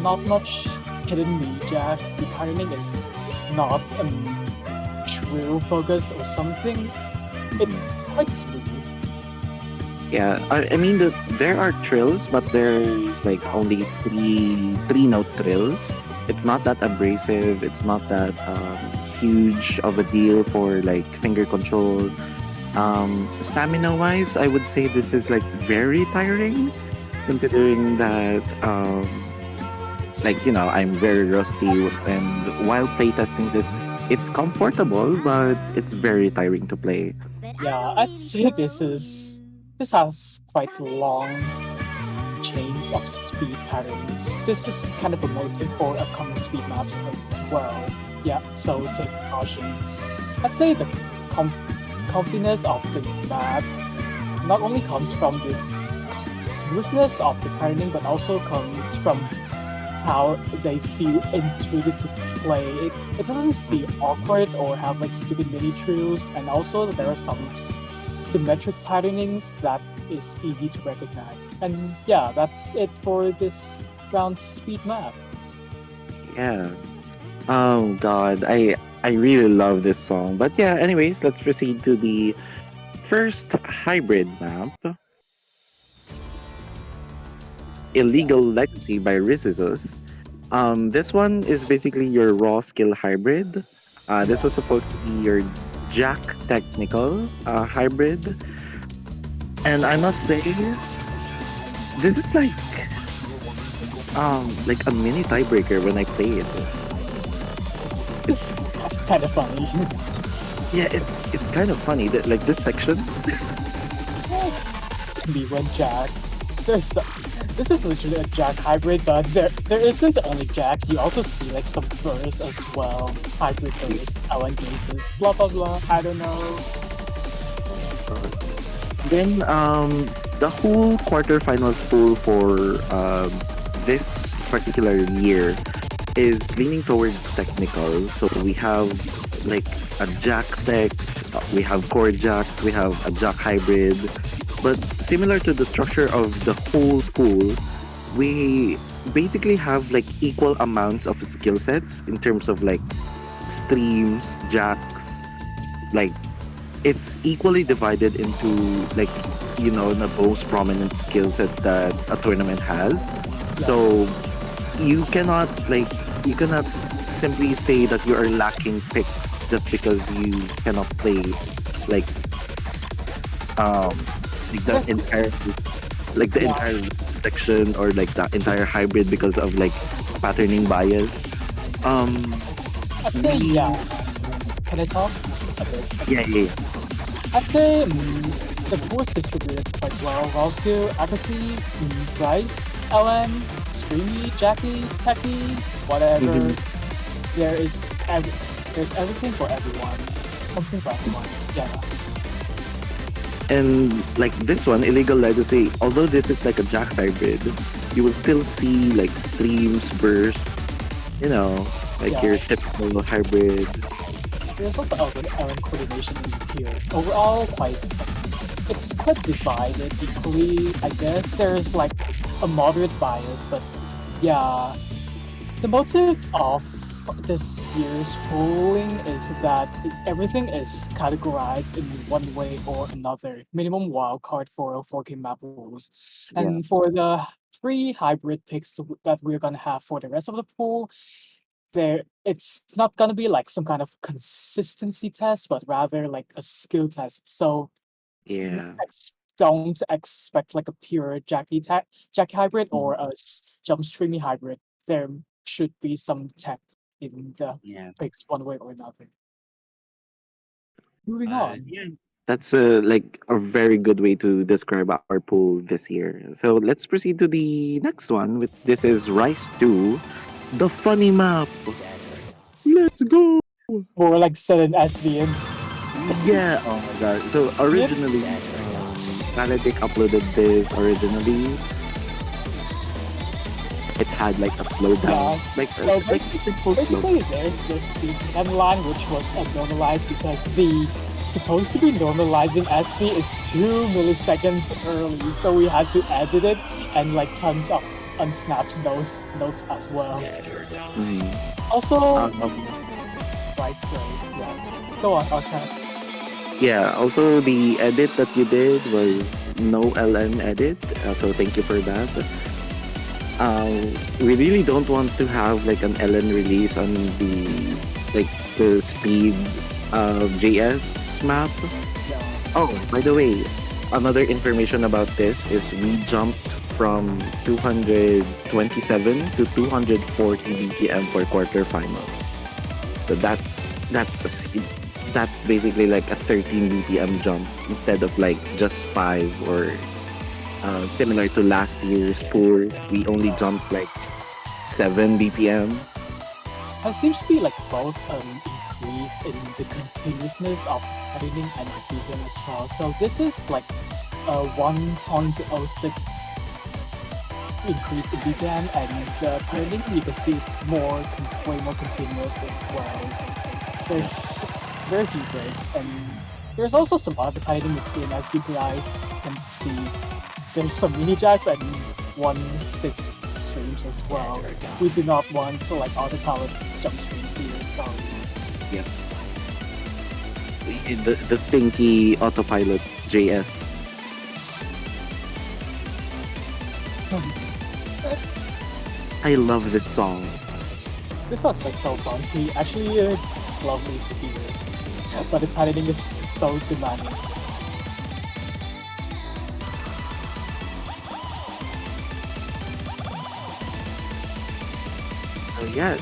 S5: not much hidden rejects. The patterning is not drill focused or something. It's quite smooth.
S3: Yeah, I mean there are trills, but there's like only three note trills. It's not that abrasive. It's not that huge of a deal for like finger control. Stamina wise, I would say this is like very tiring, considering that like I'm very rusty, and while playtesting this, it's comfortable, but it's very tiring to play.
S5: Yeah, I'd say this has quite long chains of speed patterns. This is kind of a motive for upcoming speed maps as well. Yeah, so take caution. I'd say the comfiness of the map not only comes from this smoothness of the patterning, but also comes from how they feel intuitive to play. It doesn't feel awkward or have like stupid mini trills, and also there are some symmetric patternings that is easy to recognize. And yeah, that's it for this round's speed map.
S3: Yeah. Oh God, I really love this song. But yeah, anyways, let's proceed to the first hybrid map. Illegal Legacy by Rizizus. This one is basically your raw skill hybrid. This was supposed to be your Jack technical hybrid. And I must say, this is like a mini tiebreaker when I play it.
S5: It's kind of funny.
S3: Yeah, it's kind of funny that like this section.
S5: B1 jacks. This is literally a jack hybrid, but there isn't only jacks. You also see like some bursts as well. Hybrid bursts, LN bases, blah blah blah. I don't know.
S3: Then the whole quarterfinals pool for this particular year is leaning towards technical. So we have like a jack tech, we have core jacks, we have a jack hybrid. But similar to the structure of the whole pool, we basically have like equal amounts of skill sets in terms of like streams, jacks, like it's equally divided into like the most prominent skill sets that a tournament has. So you cannot simply say that you are lacking picks just because you cannot play like um like the entire
S5: Yeah,
S3: section or like the entire hybrid because of like patterning bias. Um
S5: I'd say
S3: we
S5: yeah. Can I talk a bit?
S3: yeah yeah
S5: I'd say the pool is distributed quite well. Roscoe, Accuracy, Bryce, LM, Streamy, Jackie, Techie, whatever.
S3: mhm.
S5: There is there's everything for everyone. Something for everyone. Yeah.
S3: And like this one, Illegal Legacy, although this is like a jack hybrid, you will still see like streams, bursts, you know, like
S5: Yeah.
S3: your typical hybrid.
S5: There's also element coordination in here. Overall, it's quite divided equally. I guess there's like a moderate bias, but yeah, the motive of this year's polling is that everything is categorized in one way or another. Minimum wildcard for 4K map rules.
S3: Yeah.
S5: And for the three hybrid picks that we're gonna have for the rest of the pool, it's not gonna be like some kind of consistency test, but rather like a skill test. So
S3: Yeah.
S5: don't expect like a pure Jackie hybrid or a jump streamy hybrid. There should be some tech in the
S3: Yeah.
S5: picks one way or another. Moving on.
S3: Yeah. That's a very good way to describe our pool this year. So let's proceed to the next one. With this is Rise 2, the funny map. Let's go.
S5: More like sudden SVNs.
S3: Yeah. Oh my god. So
S5: Yep.
S3: originally, Valedic uploaded this originally. It had like a slowdown,
S5: Yeah.
S3: like
S5: So
S3: like a simple slow.
S5: basically there's this BPM line which was abnormalized because the supposed to be normalizing SV is 2 milliseconds early, so we had to edit it and like tons of unsnapped those notes as well.
S3: Mhm.
S5: Also,
S3: Um,
S5: right spray, yeah. Go on, okay.
S3: yeah. Also, the edit that you did was no LN edit, so thank you for that. We really don't want to have like an LN release on like the speed JS map.
S5: Yeah.
S3: Oh, by the way, another information about this is we jumped from 227 to 240 BPM for quarterfinals. So that's basically like a 13 BPM jump instead of like just 5 or similar to last year's pool. We only jumped like 7 BPM.
S5: It seems to be like both increase in the continuousness of editing and the BPM as well. So this is like a 1.06 increase in BPM, and the padding you can see is way more continuous as well. There's very few breaks, and there's also some other padding mixing as you guys can see. There's some mini jacks and 1/6 streams as well. We do not want to like autopilot jump streams here, sorry.
S3: Yep. The stinky autopilot JS. I love this song.
S5: This song's like so funky, actually lovely to hear. But the padding is so demanding.
S3: Yeah,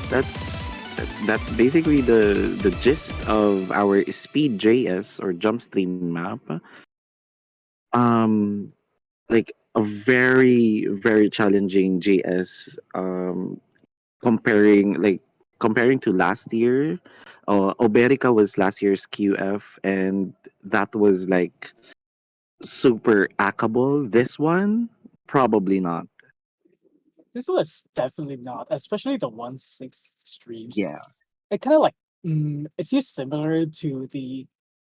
S3: that's basically the gist of our speed JS or jump stream map. Um, like a very challenging JS. Comparing to last year, Oberica was last year's QF, and that was like super hackable. This one, probably not.
S5: This was definitely not, especially the 1/6 streams.
S3: Yeah,
S5: It kind of like it feels similar to the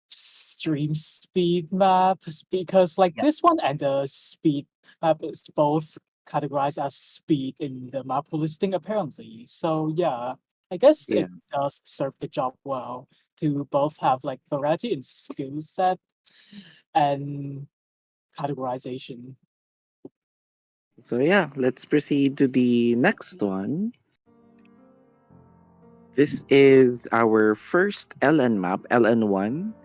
S5: stream speed map because like
S3: yeah,
S5: this one and the speed map is both categorized as speed in the map listing apparently. So yeah, I guess
S3: yeah.
S5: it does serve the job well to both have like variety in skill set and categorization.
S3: So yeah, let's proceed to the next one. This is our first LN map, LN1,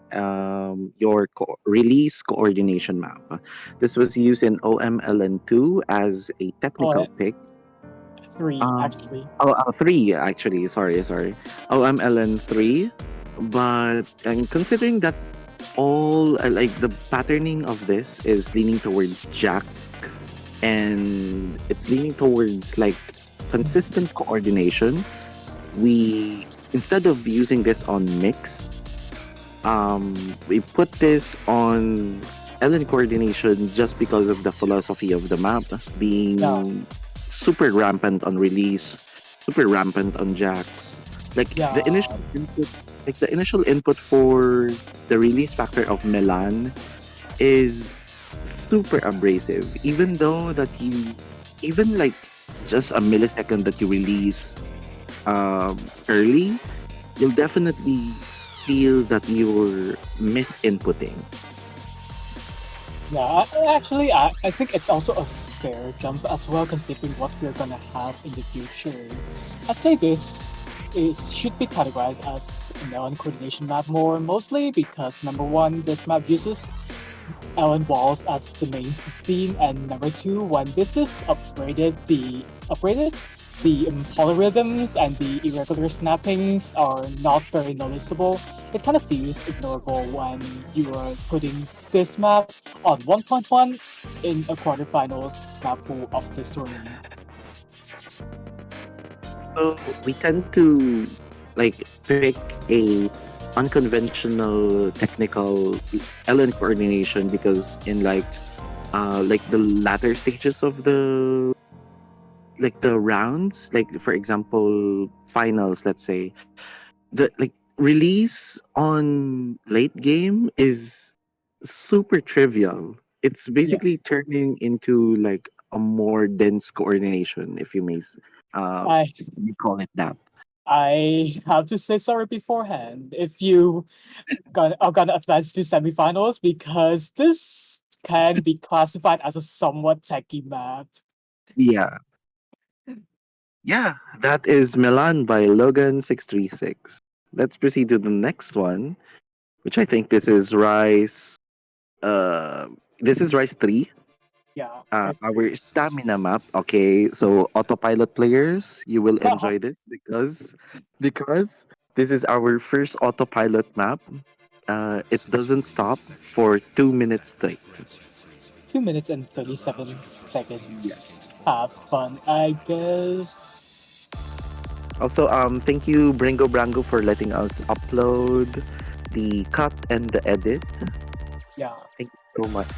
S3: your release coordination map. This was used in OMLN2 as a technical
S5: Oh,
S3: pick.
S5: three actually.
S3: Three actually. Sorry. OMLN3, but considering that all like the patterning of this is leaning towards Jack, and it's leaning towards like consistent coordination. We instead of using this on mix, we put this on LN coordination just because of the philosophy of the map
S5: Yeah,
S3: being super rampant on release, super rampant on jacks. Like the
S5: yeah.
S3: initial input, like the initial input for the release factor of Milan is super abrasive. Even though that you, even like just a millisecond that you release early, you'll definitely feel that you're misinputting.
S5: Yeah, actually, I think it's also a fair jump as well, considering what we're gonna have in the future. I'd say this is should be categorized as an Ellen coordination map more, mostly because number one, this map uses Ellen walls as the main theme, and number two, when this is upgraded, the polyrhythms and the irregular snappings are not very noticeable. It kind of feels ignorable when you are putting this map on 1.1 in a quarterfinals map pool of this tournament.
S3: So we tend to like pick a unconventional technical LN coordination because in like the latter stages of the rounds, like for example finals, let's say, the like release on late game is super trivial. It's
S5: Yeah,
S3: basically turning into like a more dense coordination, if you may uh
S5: I
S3: you call it that.
S5: I have to say sorry beforehand if you are gonna advance to semifinals because this can be classified as a somewhat techy map.
S3: Yeah, yeah, that is Milan by Logan 636. Let's proceed to the next one, which I think uh this is Rice 3.
S5: Yeah,
S3: Our stamina map. Okay, so autopilot players, you will enjoy this because this is our first autopilot map. It doesn't stop for 2 minutes straight.
S5: 2 minutes and 37 seconds. Have fun, I guess.
S3: Also, thank you Bringo Brango for letting us upload the cut and the edit.
S5: Yeah,
S3: Thank you so much.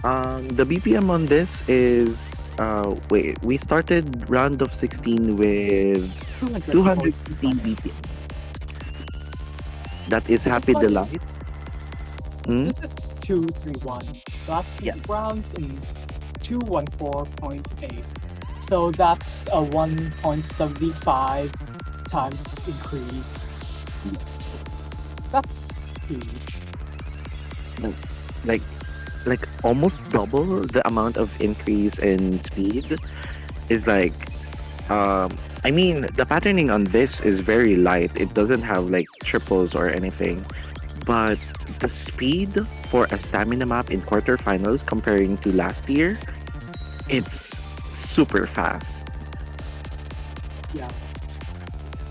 S3: The BPM on this is wait, we started round of 16 with 250
S5: 240.
S3: BPM. That is
S5: This is
S3: Happy
S5: like
S3: Delight. Hmm?
S5: this is 231. Last
S3: Yeah.
S5: rounds in 214.8. So that's a 1.75 times increase. That's huge.
S3: That's like almost double the amount of increase in speed is like I mean the patterning on this is very light. It doesn't have like triples or anything. But the speed for a stamina map in quarterfinals comparing to last year, it's super fast.
S5: Yeah.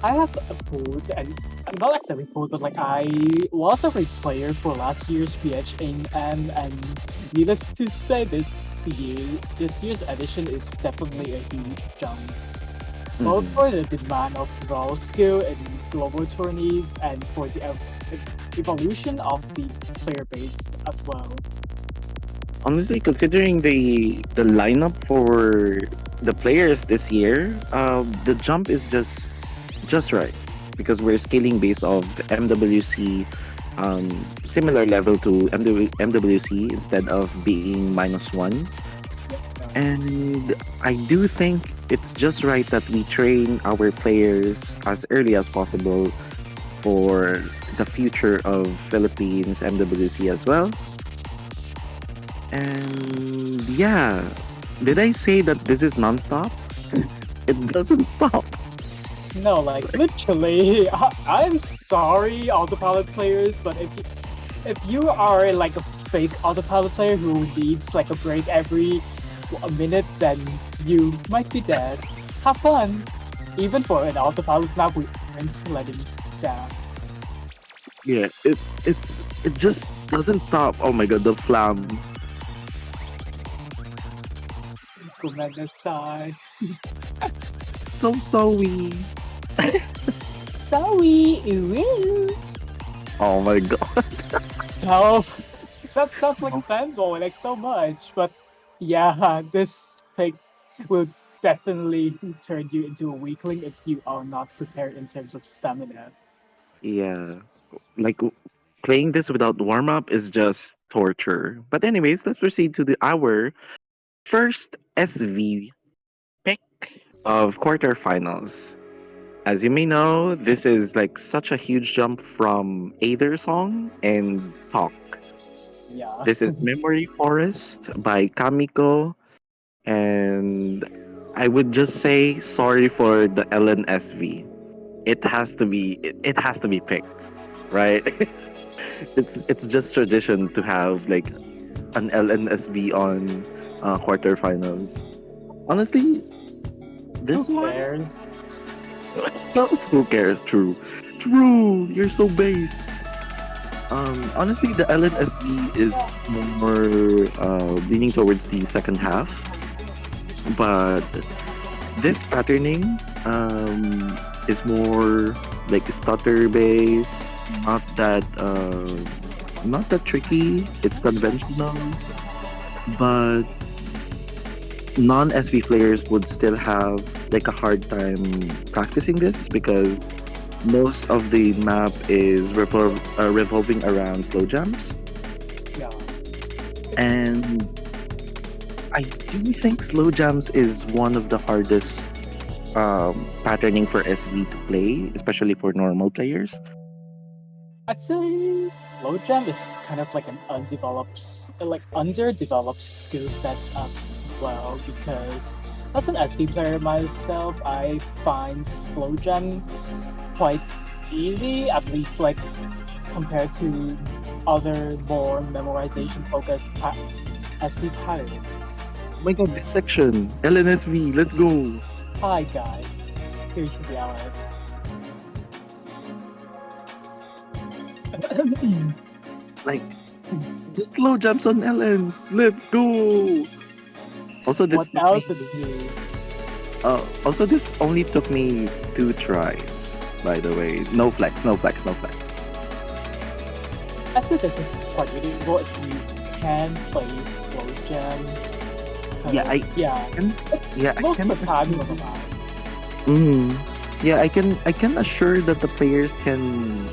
S5: I have a food and not exactly food, but like I was a player for last year's PHNM, and needless to say, this year's edition is definitely a huge jump, both
S3: Mhm.
S5: for the demand of raw skill and global tourneys and for the evolution of the player base as well.
S3: Honestly, considering the lineup for the players this year, the jump is just right because we're scaling based of MWC, similar level to MWC instead of being -1. And I do think it's just right that we train our players as early as possible for the future of Philippines MWC as well. And yeah, did I say that this is nonstop? It doesn't stop.
S5: No, like literally, I'm sorry, autopilot players, but if you are like a fake autopilot player who needs like a break every a minute, then you might be dead. Have fun. Even for an autopilot map, we aren't letting down.
S3: Yeah, it just doesn't stop. Oh my god, the flams.
S5: Gomedasai.
S3: So sorry.
S5: Sorry, ooh.
S3: Oh my god.
S5: Help. That sounds like a fanboy, like so much. But yeah, this pick will definitely turn you into a weakling if you are not prepared in terms of stamina.
S3: Yeah, like playing this without warm up is just torture. But anyways, let's proceed to our first SV pick of quarterfinals. As you may know, this is like such a huge jump from Aether Song and Talk.
S5: Yeah.
S3: This is Memory Forest by Kamiko, and I would just say sorry for the LNSV. It has to be picked, right? It's just tradition to have like an LNSV on quarterfinals. Honestly, this
S5: Who
S3: one,
S5: cares?
S3: who cares? True, true. You're so base. Honestly, the LNSB is more leaning towards the second half, but this patterning is more like stutter based, not that not that tricky. It's conventional, but non-SV players would still have like a hard time practicing this because most of the map is revolving around slow jumps,
S5: Yeah.
S3: and I do think slow jumps is one of the hardest patterning for SV to play, especially for normal players.
S5: I'd say slow jam is kind of like an like underdeveloped skill set as well because as an SV player myself, I find slow jam quite easy, at least like compared to other more memorization focused SV patterns.
S3: Oh my god, this section LNSV, let's go!
S5: Hi guys, here's the Alex.
S3: Like the slow jumps on LNs, let's go! Also,
S5: What else is new?
S3: Also, this only took me 2 tries. By the way, no flex, no flex, no flex.
S5: I'd say this is quite readable if you can play slow jams.
S3: Yeah,
S5: It's
S3: yeah, I
S5: most
S3: can-
S5: of the time of the map.
S3: Yeah, I can assure that the players can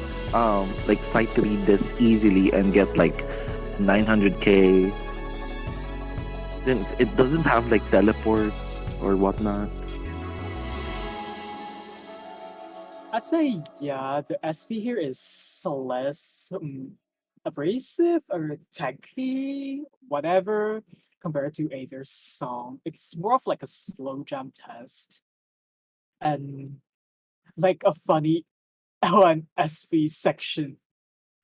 S3: like sight read this easily and get like 900k since it doesn't have like teleports or whatnot.
S5: I'd say yeah, the SV here is less abrasive or techy, whatever, compared to Aether's song. It's more of like a slow jam test and like a funny LNSV section.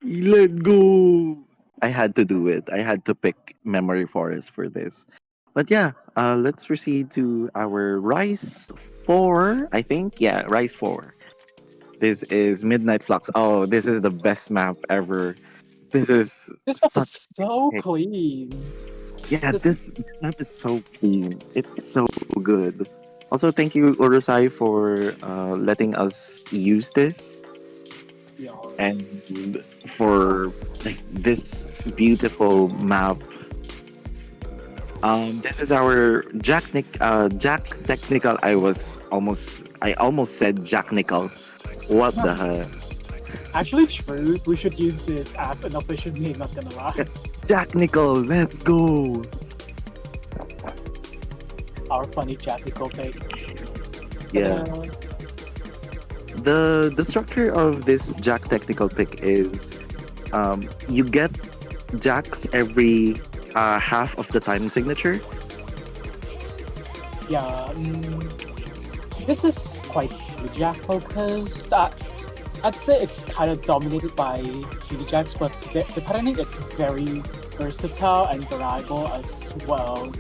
S3: Let's go! I had to do it. I had to pick Memory Forest for this. But yeah, let's proceed to our Rise 4, I think. Yeah, Rise 4. This is Midnight Flux. Oh, this is the best map ever. This is
S5: This stuff is
S3: such
S5: so
S3: pick.
S5: clean.
S3: Yeah,
S5: this-
S3: this map is so clean. It's so good. Also, thank you, Urusai, for letting us use this
S5: Yeah.
S3: and for like this beautiful map. This is our Jack Technical. I almost said Jack Nickel. What the heck?
S5: Actually, true. We should use this as an official name. Not gonna lie.
S3: Jack Nickel, let's go.
S5: Our funny Jackical pick.
S3: Yeah.
S5: Ta-da.
S3: The structure of this Jack Technical pick is you get Jacks every half of the time signature.
S5: Yeah. This is quite Jack focused. I'd say it's kind of dominated by Jacks, but the patterning is very versatile and variable as well.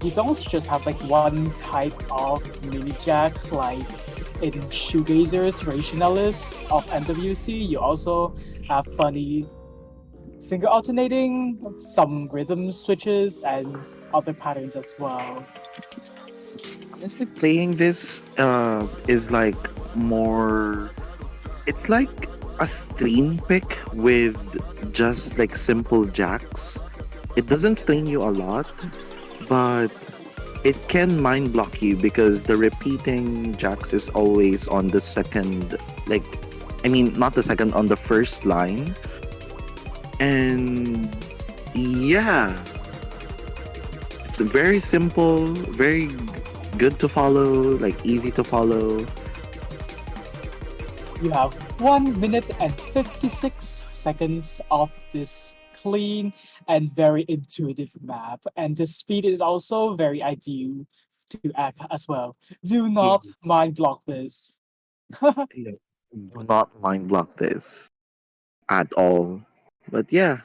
S5: You don't just have like one type of mini jacks like in Shoegazers, Rationalist of NWC. You also have funny finger alternating, some rhythm switches, and other patterns as well.
S3: Honestly, playing this is like more. It's like a stream pick with just like simple jacks. It doesn't strain you a lot, but it can mind block you because the repeating jacks is always on the second, like, I mean, not the second, on the first line. And yeah, it's very simple, very good to follow, like easy to follow.
S5: You have 1 minute and 56 seconds of this clean and very intuitive map, and the speed is also very ideal to act as well. Do
S3: You,
S5: not mind block this.
S3: you do not mind block this at all. But yeah,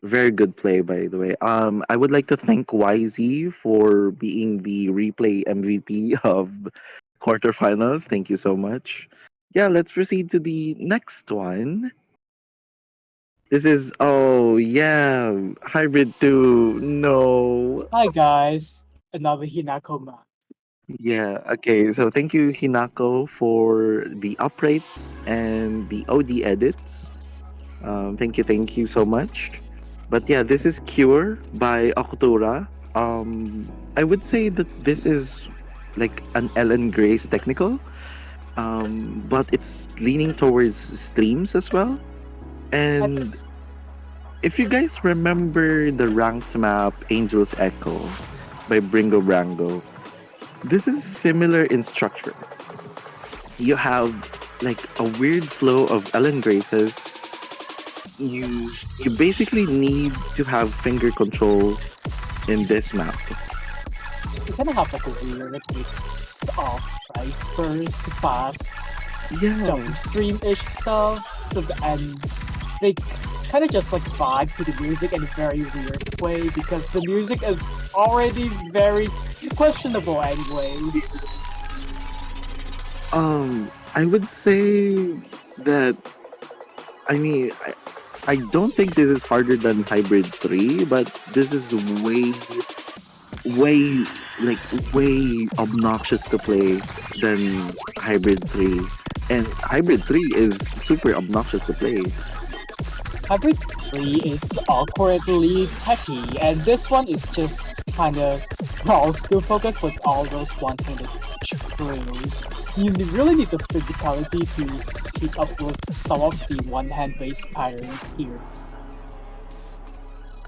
S3: very good play, by the way. I would like to thank YZ for being the replay MVP of quarterfinals. Thank you so much. Yeah, let's proceed to the next one. This is, oh yeah, hybrid 2. No.
S5: Hi guys, another Hinako map.
S3: Yeah, okay. So thank you, Hinako, for the uprights and the OD edits. Thank you so much. But yeah, this is Cure by Okutora. I would say that this is like an Ellen Grace technical, but it's leaning towards streams as well. And if you guys remember the ranked map Angel's Echo by Bringo Brango, this is similar in structure. You have like a weird flow of Ellen Graces. You basically need to have finger control in this map.
S5: You kind of have like a weird mix of price burst, fast,
S3: Yeah.
S5: jump stream-ish stuff, and they kind of just like vibe to the music in a very weird way because the music is already very questionable anyway.
S3: I would say that I mean I don't think this is harder than Hybrid 3, but this is way like way obnoxious to play than Hybrid 3. And Hybrid 3 is super obnoxious to play.
S5: Hybrid 3 is awkwardly techy, and this one is just kind of all skill focused with all those one-handed trills. You really need the physicality to keep up with some of the one-hand based patterns here.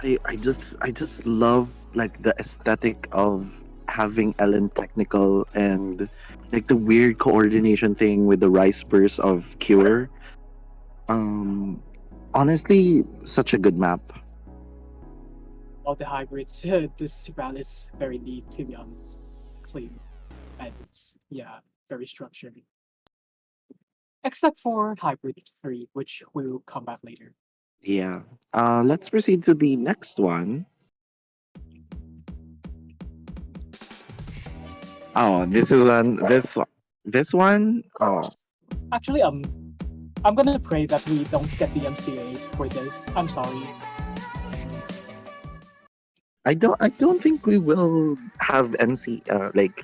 S3: I just love like the aesthetic of having Ellen technical and like the weird coordination thing with the rice burst of Cure. Um Honestly, such a good map.
S5: All the hybrids, this round is very neat to be honest. Clean. And it's, yeah, very structured. Except for Hybrid 3, which will come back later.
S3: Yeah. Let's proceed to the next one. Oh, this one. Oh,
S5: Actually, I'm gonna pray that we don't get the MCA for this. I'm sorry.
S3: I don't think we will have MC like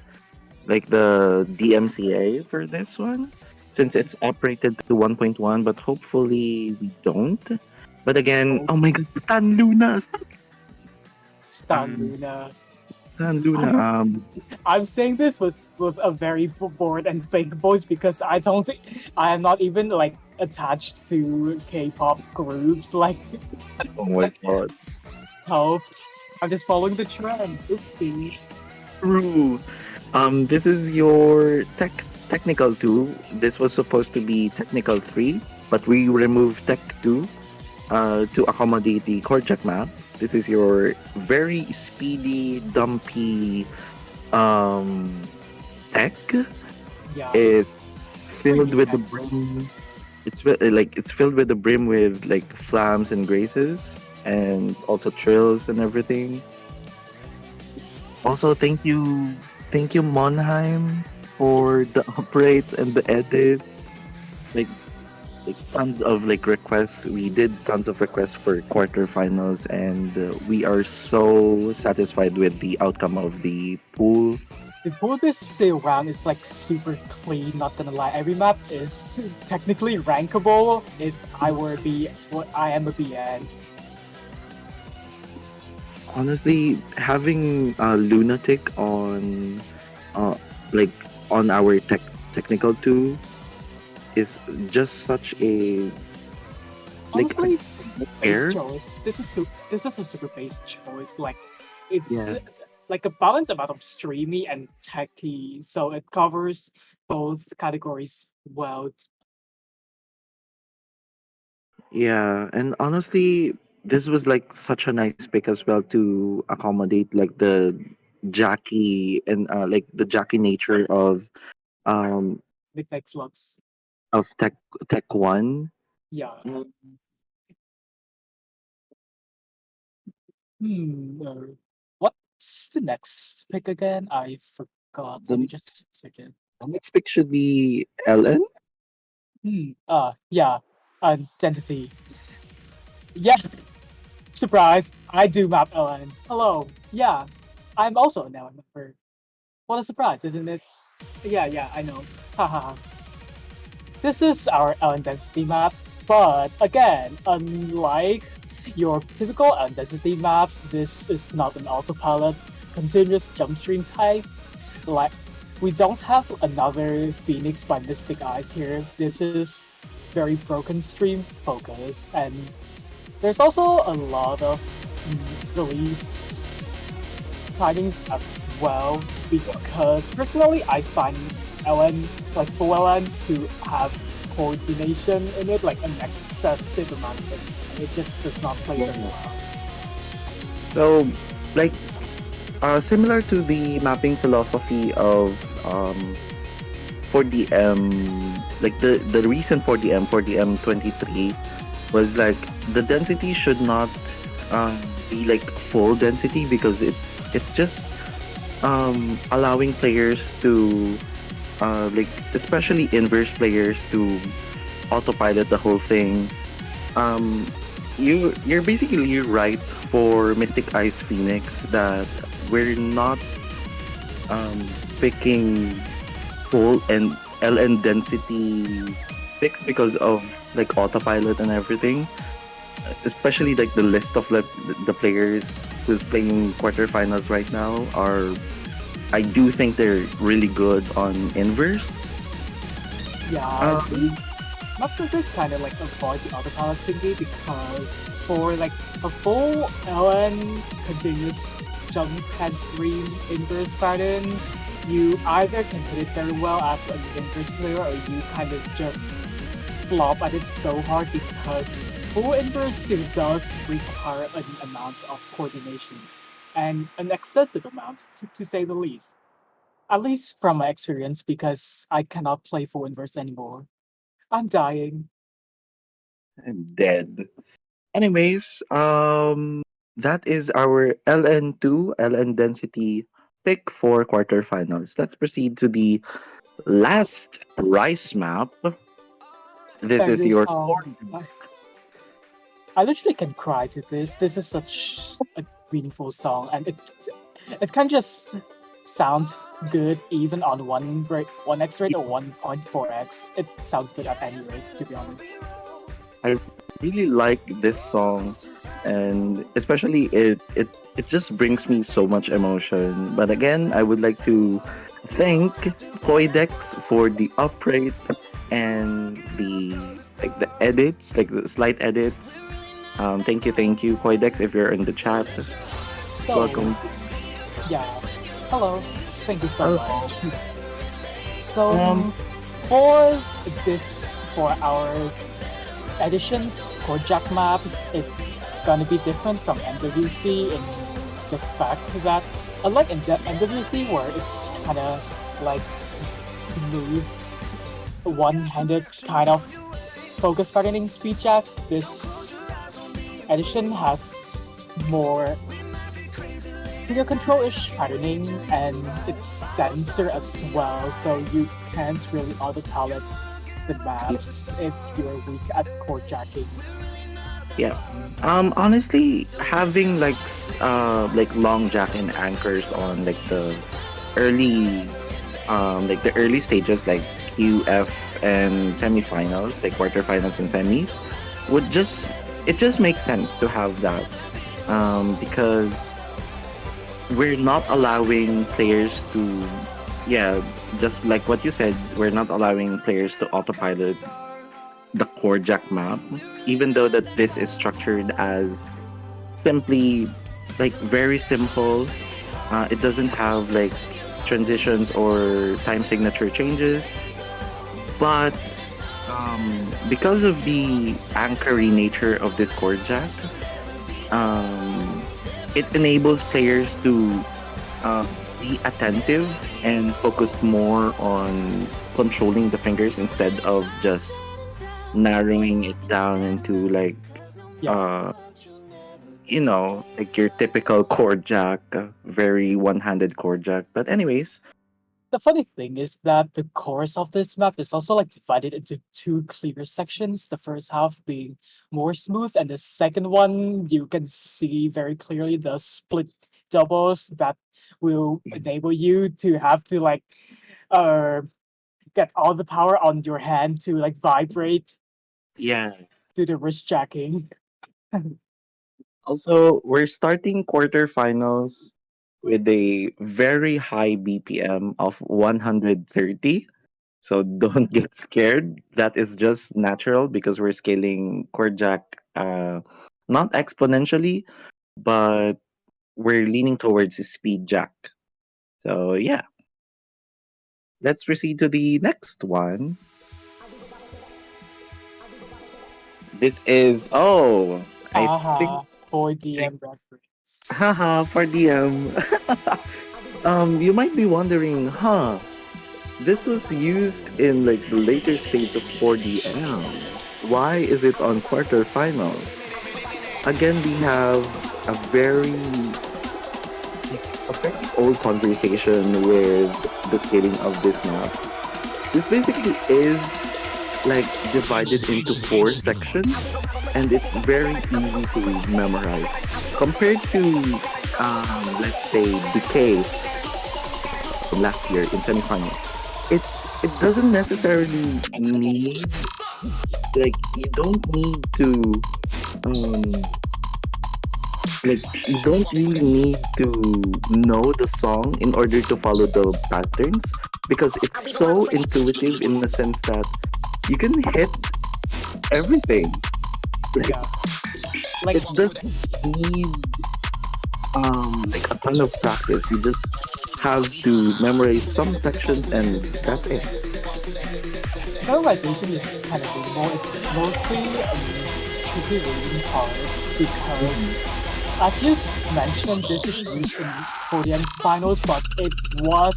S3: like the DMCA for this one, since it's operated to 1.1, but hopefully we don't. But again,
S5: Oh,
S3: oh my god, Stan Luna!
S5: Stan
S3: Um,
S5: Luna.
S3: Stan Luna,
S5: I'm saying this with a very bored and fake voice because I am not even like attached to K-pop groups. Like,
S3: oh my god.
S5: help! I'm just following the trend. Oopsie.
S3: True. This is your technical 2. This was supposed to be technical 3, but we removed tech 2 to accommodate the core check map. This is your very speedy, dumpy um, tech.
S5: Yeah,
S3: It's
S5: it's
S3: filled
S5: pretty
S3: with the
S5: technical.
S3: brim. It's filled with the brim with like flams and graces, and also trills and everything. Also,
S5: Yes.
S3: thank you, Monheim, for the operates and the edits. Like, tons of like requests. We did tons of requests for quarterfinals, and we are so satisfied with the outcome of the pool.
S5: The pool this round is like super clean, not gonna lie. Every map is technically rankable if I were what I am a BN.
S3: Honestly, having lunatic on, uh, like on our technical two is just such a like a
S5: Honestly, base
S3: air.
S5: choice. This is a super base choice. Like it's
S3: Yeah.
S5: like a balanced amount of streamy and techy, so it covers both categories well.
S3: Yeah, and honestly, this was like such a nice pick as well to accommodate like the Jackie and like the Jackie nature um
S5: With tech flux.
S3: of Tech One.
S5: Yeah.
S3: Mm,
S5: What's the next pick again? I forgot.
S3: The
S5: Let me
S3: next,
S5: just check it.
S3: the next pick should be Ellen.
S5: Yeah. Identity. Yeah. Surprise. I do map LN. Hello. Yeah. I'm also an LN member. What a surprise, isn't it? Yeah, I know. Haha. This is our LN density map, but again, unlike your typical LN density maps, this is not an autopilot continuous jump stream type. Like, we don't have another Phoenix by Mystic Eyes here. This is very broken stream focused, and there's also a lot of release timings as well. Because personally, I find LN, like full LN, to have coordination in it, like an excessive amount of it. And it just does not play very well.
S3: So, like, similar to the mapping philosophy of 4DM, like the recent 4DM 2023 was like the density should not be like full density because it's just allowing players to like especially inverse players to autopilot the whole thing. Um, you're basically right for Mystic Eyes Phoenix that we're not um, picking full and LN density picks because of like autopilot and everything. Especially like the list of the players who's playing quarterfinals right now are I do think they're really good on inverse.
S5: Yeah,
S3: Um,
S5: Master this kind of like avoid the autopilot thingy because for like a full LN continuous jump and stream inverse pattern, you either can hit it very well as an inverse player or you kind of just flop at it so hard because full inverse still does require an amount of coordination and an excessive amount to say the least. At least from my experience because I cannot play full inverse anymore. I'm dying.
S3: I'm dead. Anyways, that is our LN2 LN density pick for quarterfinals. Let's proceed to the last rice map. This is
S5: Banger
S3: your
S5: song. I literally can cry to this. This is such a meaningful song, and it can just sounds good even on 1x rate or 1.4x. It sounds good at any rate, to be honest.
S3: I really like this song, and especially it just brings me so much emotion. But again, I would like to thank Koidex for the upright and the edits, like the slight edits. Thank you, Koidex, if you're in the chat.
S5: So,
S3: Welcome.
S5: yeah. Hello. Thank you so
S3: Hello.
S5: much. So,
S3: Um,
S5: for our editions, for Jack maps, it's gonna be different from MWC in the fact that, unlike in the MWC where it's kind of like smooth, one-handed kind of focus gardening speed jacks, this edition has more finger control-ish patterning, and it's denser as well, so you can't really auto-palette the maps if you're weak at chord jacking.
S3: yeah. Honestly, having like long jack and anchors on early the early stages like QF and semifinals, like quarterfinals and semis, it just makes sense to have that. Because we're not allowing players to, yeah, just like what you said, we're not allowing players to autopilot the core jack map, even though that this is structured as simply like very simple. It doesn't have like transitions or time signature changes, but because of the anchory nature of this chord jack, it enables players to be attentive and focus more on controlling the fingers instead of just narrowing it down into like
S5: Yeah.
S3: like your typical chord jack, very one-handed chord jack. But anyways,
S5: The funny thing is that the course of this map is also like divided into two clear sections. The first half being more smooth, and the second one you can see very clearly the split doubles that will enable you to have to like uh get all the power on your hand to like vibrate
S3: yeah.
S5: to the wrist jacking.
S3: Also, we're starting quarterfinals with a very high BPM of 130. So don't get scared. That is just natural because we're scaling chord jack not exponentially, but we're leaning towards the speed jack. So yeah, let's proceed to the next one. This is I think
S5: Aha, for DM reference.
S3: haha for DM. You might be wondering, this was used in like the later stage of 4DM. Why is it on quarterfinals? Again, we have a very a very old conversation with the scaling of this map. This basically is like divided into four sections, and it's very easy to memorize compared to let's say Decay last year in semifinals. It doesn't necessarily need, like, you don't need to um like you don't really need to know the song in order to follow the patterns, because it's so intuitive in the sense that you can hit everything. Like,
S5: Yeah. Like
S3: it doesn't need like a ton of practice. You just have to memorize some sections and that's it.
S5: memorization is kind of minimal. It's mostly tricky reading parts because, as you mentioned, this is used in 4DM finals, but it was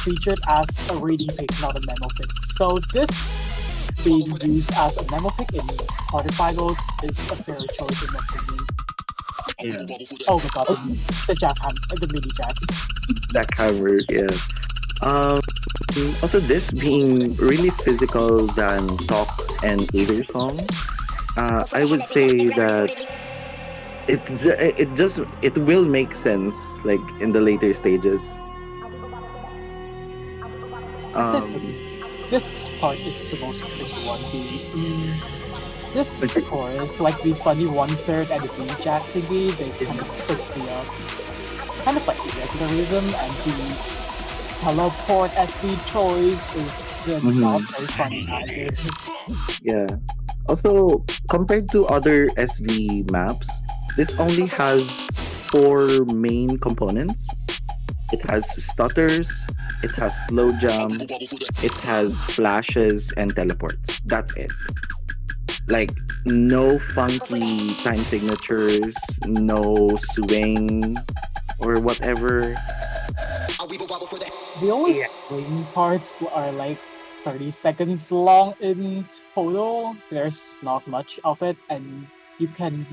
S5: featured as a reading pick, not a memo pick. So this being used as a memo pick in quarterfinals is a fair choice in my opinion.
S3: Yeah.
S5: Oh my god, the mini jacks.
S3: That cover, yeah. Um, Also, this being really physical than talk and either song, I would say that it will make sense like in the later stages.
S5: I'd say
S3: Um,
S5: this part is the most tricky one. This
S3: agree.
S5: chorus, like the funny one third and the beat jack thingy, they kind of tripped me up. Kind of like irregular rhythm, and the teleport SV choice is not
S3: Mhm.
S5: very funny either.
S3: Yeah. Also, compared to other SV maps, this only has four main components. It has stutters, it has slow jam, it has flashes, and teleports. That's it. Like, no funky time signatures, no swing, or whatever.
S5: The only swing parts are like 30 seconds long in total. There's not much of it, and you can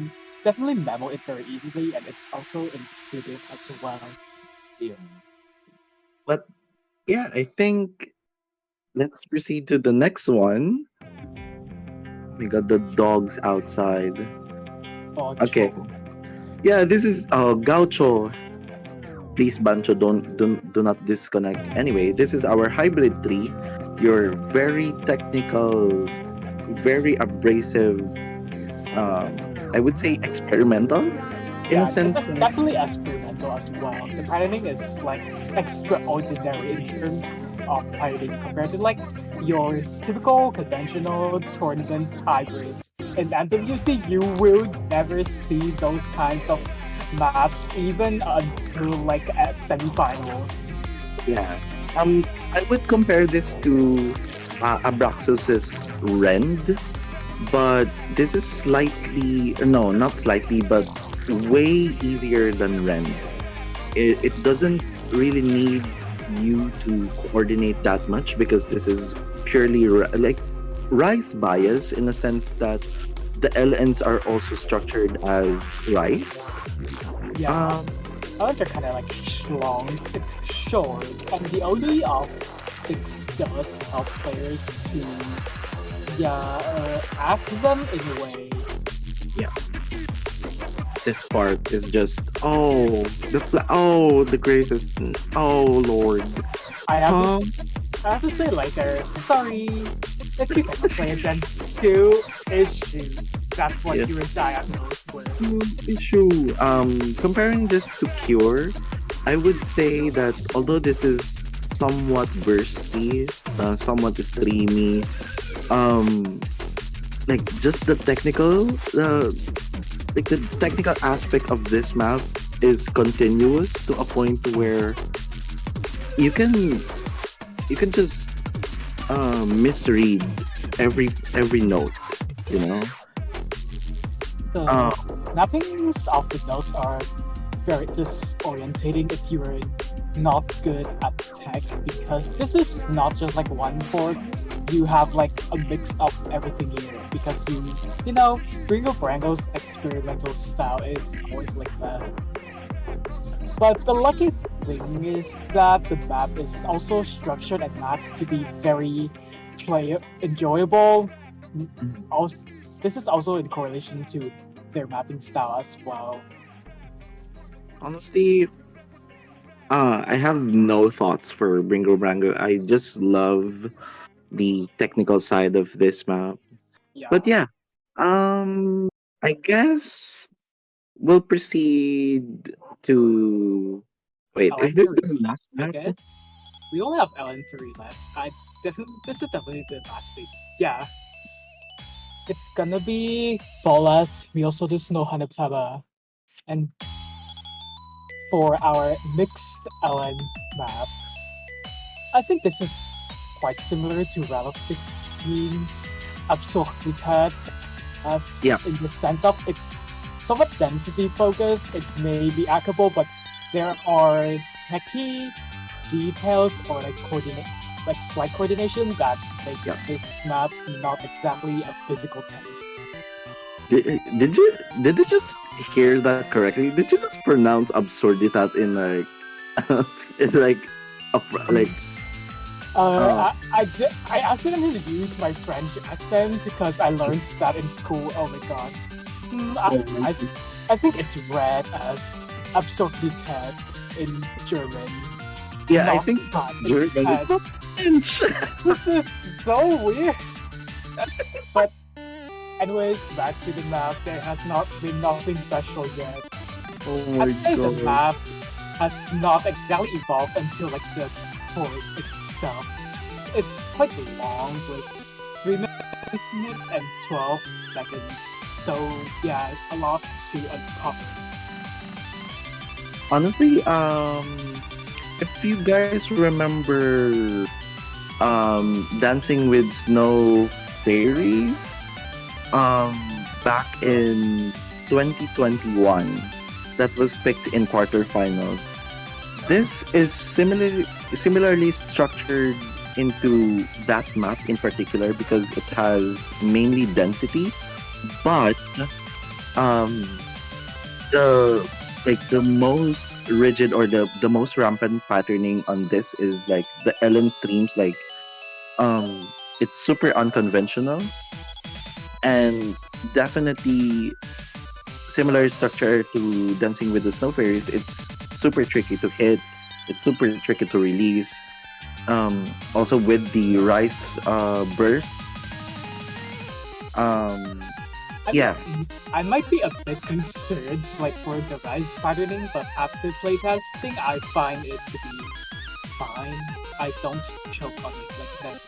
S5: definitely memo it very easily, and it's also intuitive as well.
S3: Yeah. But yeah, I think let's proceed to the next one. We got the dogs outside. Okay.
S5: Ocho.
S3: Yeah, this is Gaucho. Please, Bancho, do not disconnect. Anyway, this is our hybrid tree. Your very technical, very abrasive, I would say experimental, in a
S5: Yeah, this
S3: sense
S5: is
S3: that
S5: definitely experimental as well. The pattern is like extraordinary in terms of piloting compared to like your typical conventional tournament hybrids. In MWC, you will never see those kinds of maps even until like at semifinals.
S3: yeah. I would compare this to Abraxos's Rend, but this is slightly no, not slightly, but way easier than Rend. It doesn't really need you to coordinate that much because this is purely like rice bias in the sense that the LNs are also structured as rice.
S5: Yeah,
S3: Um,
S5: others are kind of like schlongs. It's short, and the OD of 6 does help players to act them in a way.
S3: this part is just the graces. Oh Lord.
S5: I have
S3: Um,
S5: to I have to say later, sorry, if you cannot play it, then skill issue. That's what
S3: Yes.
S5: you were diagnosed with.
S3: issue. Comparing this to Cure, I would say that although this is somewhat bursty, somewhat streamy, like just the technical aspect of this map is continuous to a point where you can just misread every note, you know.
S5: The
S3: Uh,
S5: snappings of the notes are very disorientating if you are not good at tech, because this is not just like one fourth. You have like a mix of everything here because you know Ringo Brango's experimental style is always like that. But the lucky thing is that the map is also structured and mapped to be very play enjoyable. Also, this is also in correlation to their mapping style as well.
S3: honestly, I have no thoughts for Bringo Brango. I just love the technical side of this map. But
S5: Yeah,
S3: yeah, I guess we'll proceed to. Wait, is this
S5: LN3,
S3: the last
S5: I
S3: map?
S5: guess. We only have LN3 left. This is definitely the last week. Yeah, it's gonna be Folas, Myosodes no Hanabutaba, and for our mixed LN map, I think this is quite similar to Relic 16's Absurditat, as
S3: Yeah.
S5: in the sense of it's somewhat density focused. It may be hackable, but there are techy details or like slight coordination that makes
S3: Yeah.
S5: this map not exactly a physical taste.
S3: Did you just hear that correctly? Did you just pronounce absurditat in like in like like
S5: I accidentally used my French accent because I learned that in school. Oh my god. I think it's read as Absurdität in German.
S3: yeah, I
S5: Not
S3: think
S5: that,
S3: German.
S5: it's This is so weird. But anyways, back to the map. There has not been nothing special yet.
S3: Oh my
S5: I'd say the
S3: god.
S5: map has not exactly evolved until like the course itself. It's quite long, with 3 minutes and 12 seconds. So yeah, a lot to uncover.
S3: Honestly, if you guys remember Dancing with Snow Fairies, back in 2021, that was picked in quarterfinals. This is similarly structured into that map in particular because it has mainly density, but um, the most rigid or the most rampant patterning on this is like the Ellen streams. Like it's super unconventional and definitely similar structure to Dancing with the Snow Fairies. It's super tricky to hit. It's super tricky to release. Also with the rice burst. Yeah.
S5: I might be a bit concerned, like for the rise patterning, but after playtesting, I find it to be fine. I don't choke on it like that.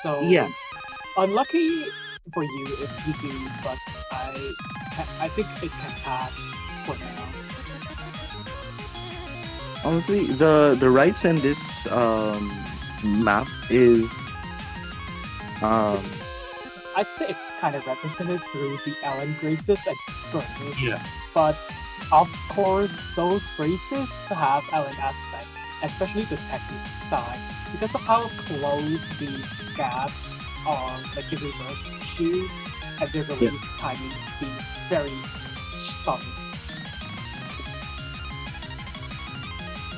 S5: So
S3: Yeah.
S5: unlucky for you if you do, but I think it can pass for now.
S3: Honestly, the rice in this map is
S5: I'd say it's kind of represented through the Ellen graces and bursts.
S3: Yeah.
S5: But of course, those graces have Ellen aspect, especially the technique side, because of how close the gaps are, like the reverse shoot and the release timings be very solid.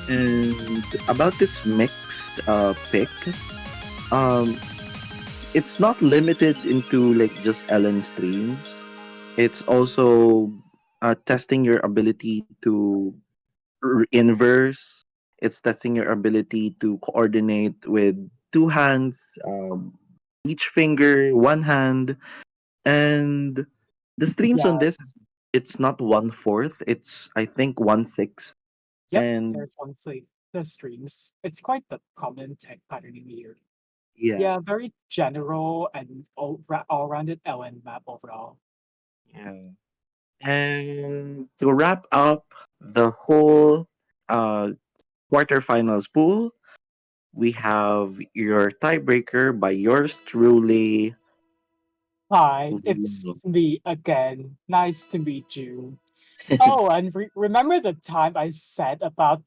S3: and about this mixed pick, it's not limited into like just Ellen streams. It's also testing your ability to inverse. It's testing your ability to coordinate with two hands, each finger, one hand, and the streams on
S5: Yeah,
S3: this it's not 1/4. It's I think 1/6,
S5: yep,
S3: and
S5: there's honestly the streams. It's quite the common tech patterning here.
S3: yeah,
S5: Yeah, very general and all-rounded Ellen map overall.
S3: yeah. And to wrap up the whole uh, quarterfinals pool, we have your tiebreaker by yours truly.
S5: Hi,
S3: Lino.
S5: it's me again. Nice to meet you. Oh, and remember the time I said about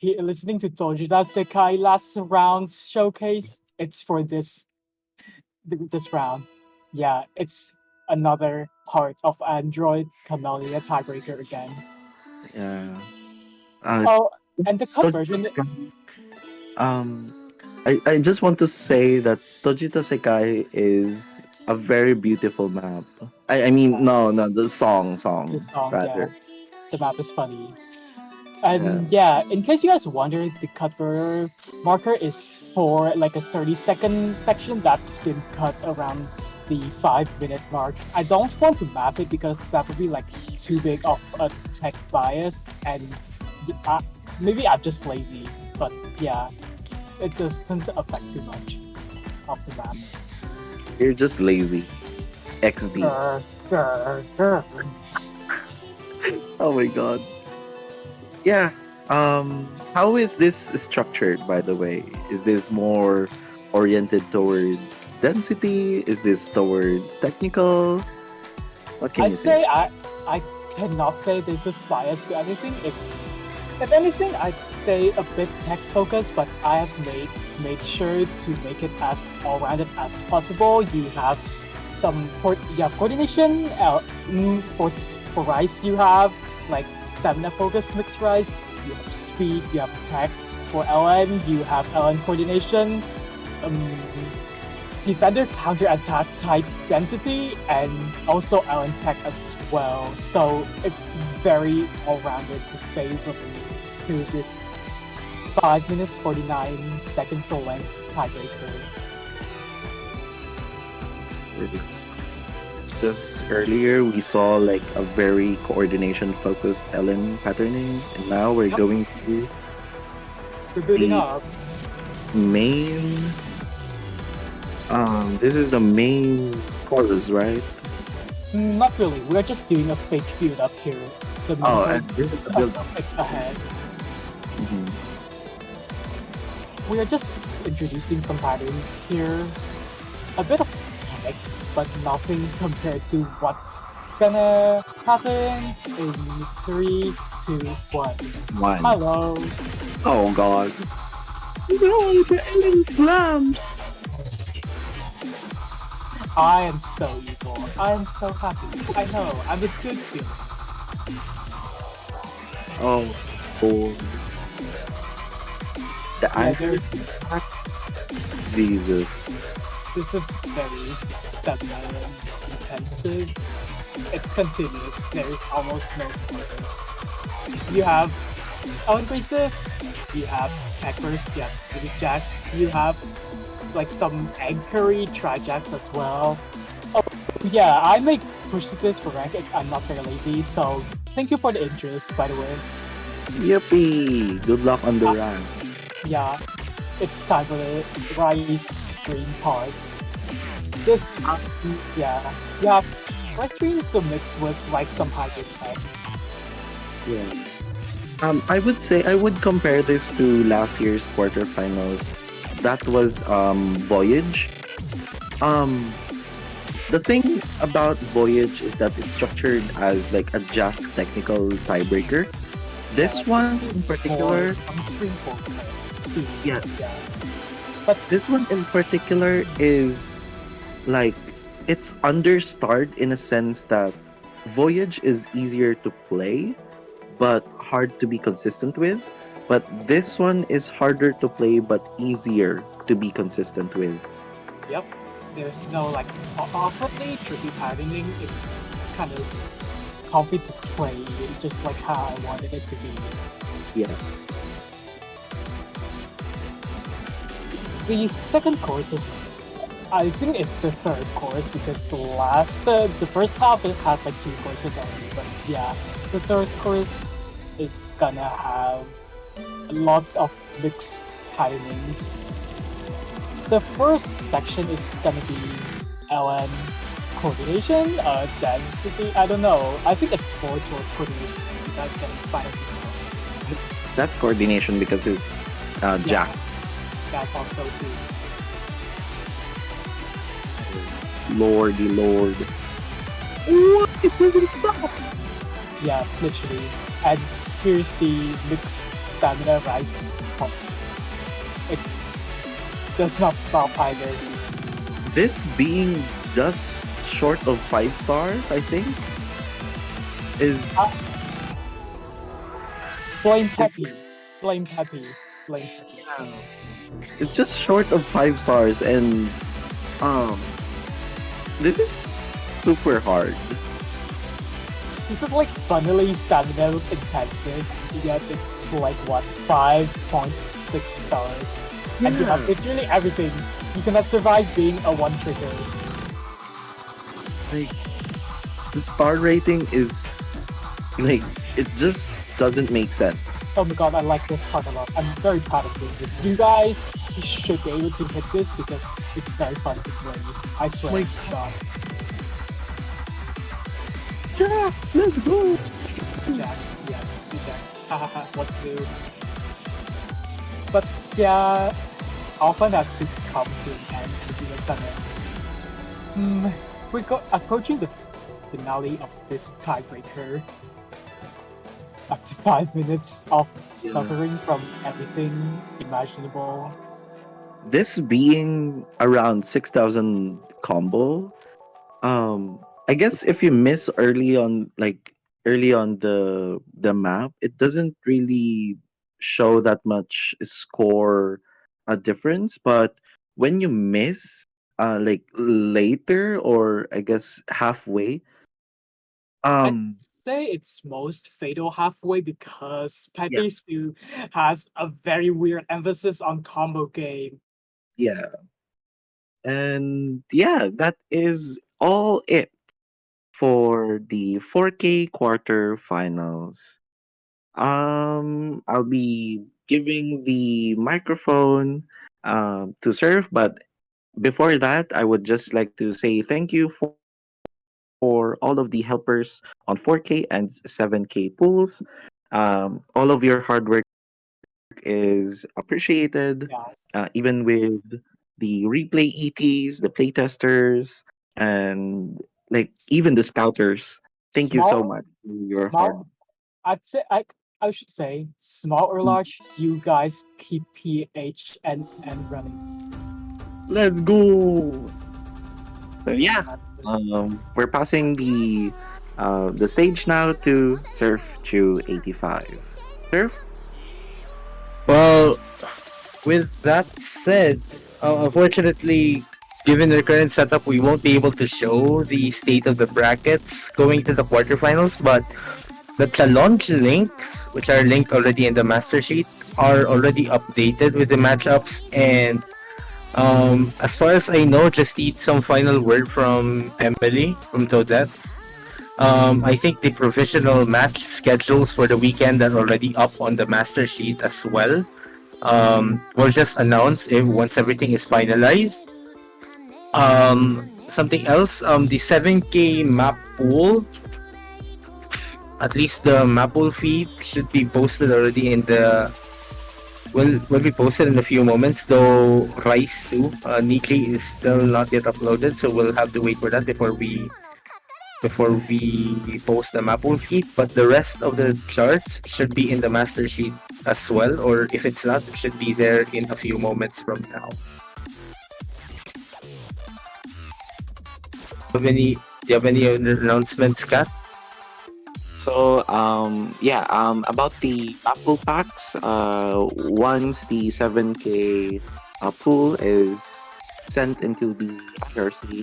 S5: listening to Tojita Sekai last round's showcase? It's for this round. Yeah, it's another part of Android Camellia tiebreaker again.
S3: Yeah. Uh,
S5: Oh, and the cut
S3: Tojita
S5: version.
S3: Sekai, um, I just want to say that Tojita Sekai is a very beautiful map. I mean, no, the
S5: The
S3: song,
S5: song, yeah,
S3: rather.
S5: the map is funny.
S3: Yeah.
S5: And yeah, in case you guys wonder, the cutter marker is for like a 30-second section that's been cut around the 5-minute mark. I don't want to map it because that would be like too big of a tech bias, and maybe I'm just lazy, but yeah, it doesn't affect too much of the map.
S3: You're just lazy. XD.
S5: Grr, grr, grr.
S3: Oh my god. Yeah. How is this structured, by the way? Is this more oriented towards density? Is this towards technical? What can you
S5: I'd
S3: say?
S5: say I cannot say this is biased to anything. If anything, I'd say a bit tech focused, but I have made sure to make it as all-rounded as possible. You have coordination. For Rice, you have like stamina focused mixed Rice. You have speed. You have tech. For LN, you have LN coordination. Defender counter attack type density, and also LN tech as well. So it's very all rounded to say the least to this 5 minutes 49 seconds to length tiebreaker.
S3: Just earlier, we saw like a very coordination focused Ellen patterning, and now we're
S5: Yep.
S3: going to
S5: We're building
S3: the
S5: up.
S3: main. This is the main chorus, right?
S5: Not really. We're just doing a fake build up here. The main
S3: Oh,
S5: chorus
S3: and this is
S5: is
S3: the
S5: a
S3: build.
S5: bit ahead.
S3: Mhm.
S5: We are just introducing some patterns here. A bit of tech, but nothing compared to what's gonna happen in 3, 2, 1.
S3: One.
S5: Hello.
S3: Oh God! No, the Ellen slams.
S5: I am so evil. I am so happy. I know. I'm a good kid.
S3: Oh, Lord. The
S5: Yeah,
S3: anchor
S5: there's.
S3: attack. Jesus.
S5: This is very stamina intensive. It's continuous. There's almost no pauses. You have own races, you have tech burst, you have Phoenix jacks, you have like some egg curry tri-jacks as well. Oh yeah, I make push this for rank. I'm not very lazy, so thank you for the interest, by the way.
S3: Yippee! Good luck on the run.
S5: Yeah, it's time for the rice stream part. This, yeah, you have rice streams to mix with like some hybrid tech.
S3: Yeah. I would say I would compare this to last year's quarterfinals. That was Voyage. Um, the thing about Voyage is that it's structured as like a Jack technical tiebreaker. This one in particular,
S5: Stream for speed.
S3: Yeah.
S5: Yeah.
S3: this one in particular is like it's understarred in a sense that Voyage is easier to play but hard to be consistent with. But this one is harder to play but easier to be consistent with.
S5: Yep. There's no like awkwardly tricky patterning. It's kind of comfy to play, just like how I wanted it to be.
S3: Yeah.
S5: The second course is, I think it's the third course because the first half it has like 2 courses only. But yeah, the third course is gonna have lots of mixed patternings. The first section is gonna be LN coordination, density. I don't know. I think it's more towards coordination. You guys can find it yourself.
S3: That's coordination because it's Jack.
S5: Yeah, I thought so too.
S3: Lordy Lord. What? It doesn't stop.
S5: Yeah, literally. And here's the mixed stamina rise pump. It does not stop either.
S3: This being just short of 5 stars, I think, is
S5: Blame Peppy. Blame Peppy. Blame Peppy.
S3: it's just short of 5 stars, and this is super hard.
S5: This is like funnily stamina intensive, yet it's like what, 5.6 stars. And you have literally everything. You cannot survive being a one trigger.
S3: Like the star rating is like it just doesn't make sense.
S5: Oh my god, I like this part a lot. I'm very proud of doing this. You guys should be able to hit this because it's very fun to play. I swear.
S3: My
S5: to God.
S3: Yeah, let's go.
S5: Jack, yeah, let's do Jack. Hahaha, what's new? But yeah, often has to come to an end to be kind of. We're approaching the finale of this tiebreaker. After 5 minutes of suffering from everything imaginable.
S3: This being around 6,000 combo, I guess if you miss early on the map, it doesn't really show that much score a difference. But when you miss, like later or I guess halfway, um,
S5: say it's most fatal halfway because
S3: Yeah.
S5: Pepe Sue has a very weird emphasis on combo game.
S3: Yeah. And yeah, that is all it for the 4K quarterfinals. I'll be giving the microphone to Surf, but before that, I would just like to say thank you for all of the helpers on 4K and 7K pools. All of your hard work is appreciated, even
S5: Yes.
S3: with the replay ETs, the playtesters, and like even the scouters. Thank you so
S5: Small
S3: much for your hard.
S5: small I should say, small or large, you guys keep PHNM running.
S3: Let's go. So yeah,
S5: Absolutely.
S3: we're passing the stage now to Surf Chew 85. Surf.
S2: Well, with that said, unfortunately, given the current setup, we won't be able to show the state of the brackets going to the quarterfinals, but the challenge links, which are linked already in the master sheet, are already updated with the matchups. And as far as I know, just need some final word from Emily from Toadette. I think the provisional match schedules for the weekend are already up on the master sheet as well. We'll just announce if once everything is finalized. Something else. The 7K map pool. At least the Mappool feed should be posted already in the. Will be posted in a few moments. Though Rice too, Nikki is still not yet uploaded, so we'll have to wait for that before we post the Mappool feed. But the rest of the charts should be in the master sheet as well, or if it's not, it should be there in a few moments from now. Do you have any other announcements, Kat?
S3: So yeah, about the Apple packs, once the 7K pool is sent into the IRC,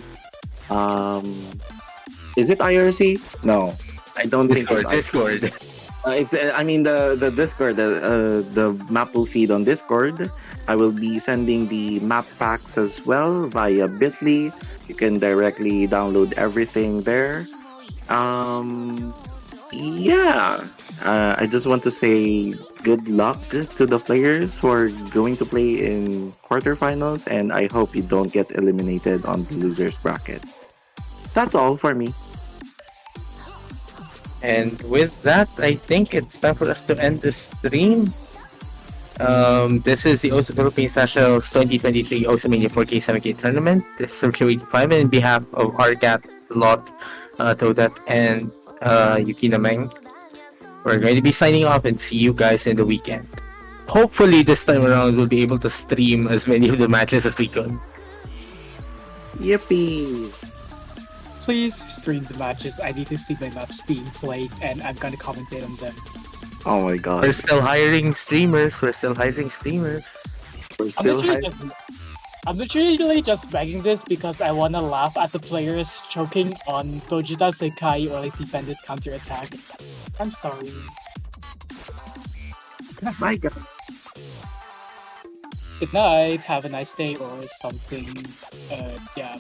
S3: is it IRC? No, I don't think it's
S2: Discord.
S3: It's I mean the Discord, the Mapple feed on Discord. I will be sending the map packs as well via Bitly. You can directly download everything there. Um, yeah. I just want to say good luck to the players who are going to play in quarterfinals, and I hope you don't get eliminated on the losers bracket. That's all for me.
S2: And with that, I think it's time for us to end the stream. This is the OSU Philippines Nationals 2023 OSUmania 4K 7K tournament. This is Sergio85 and in behalf of Argat, Lot, Todat, and Yukina Meng. We're going to be signing off and see you guys in the weekend. Hopefully this time around we'll be able to stream as many of the matches as we can.
S3: Yippee!
S5: Please stream the matches. I need to see my maps being played, and I'm gonna commentate on them.
S3: Oh my god.
S2: We're still hiring streamers.
S3: We're
S5: I'm
S3: still
S5: literally, just, I'm literally just begging this because I wanna laugh at the players choking on Gogeta Sekai or like defended counterattack. I'm sorry.
S3: My god.
S5: Good night. Have a nice day or something. Yeah.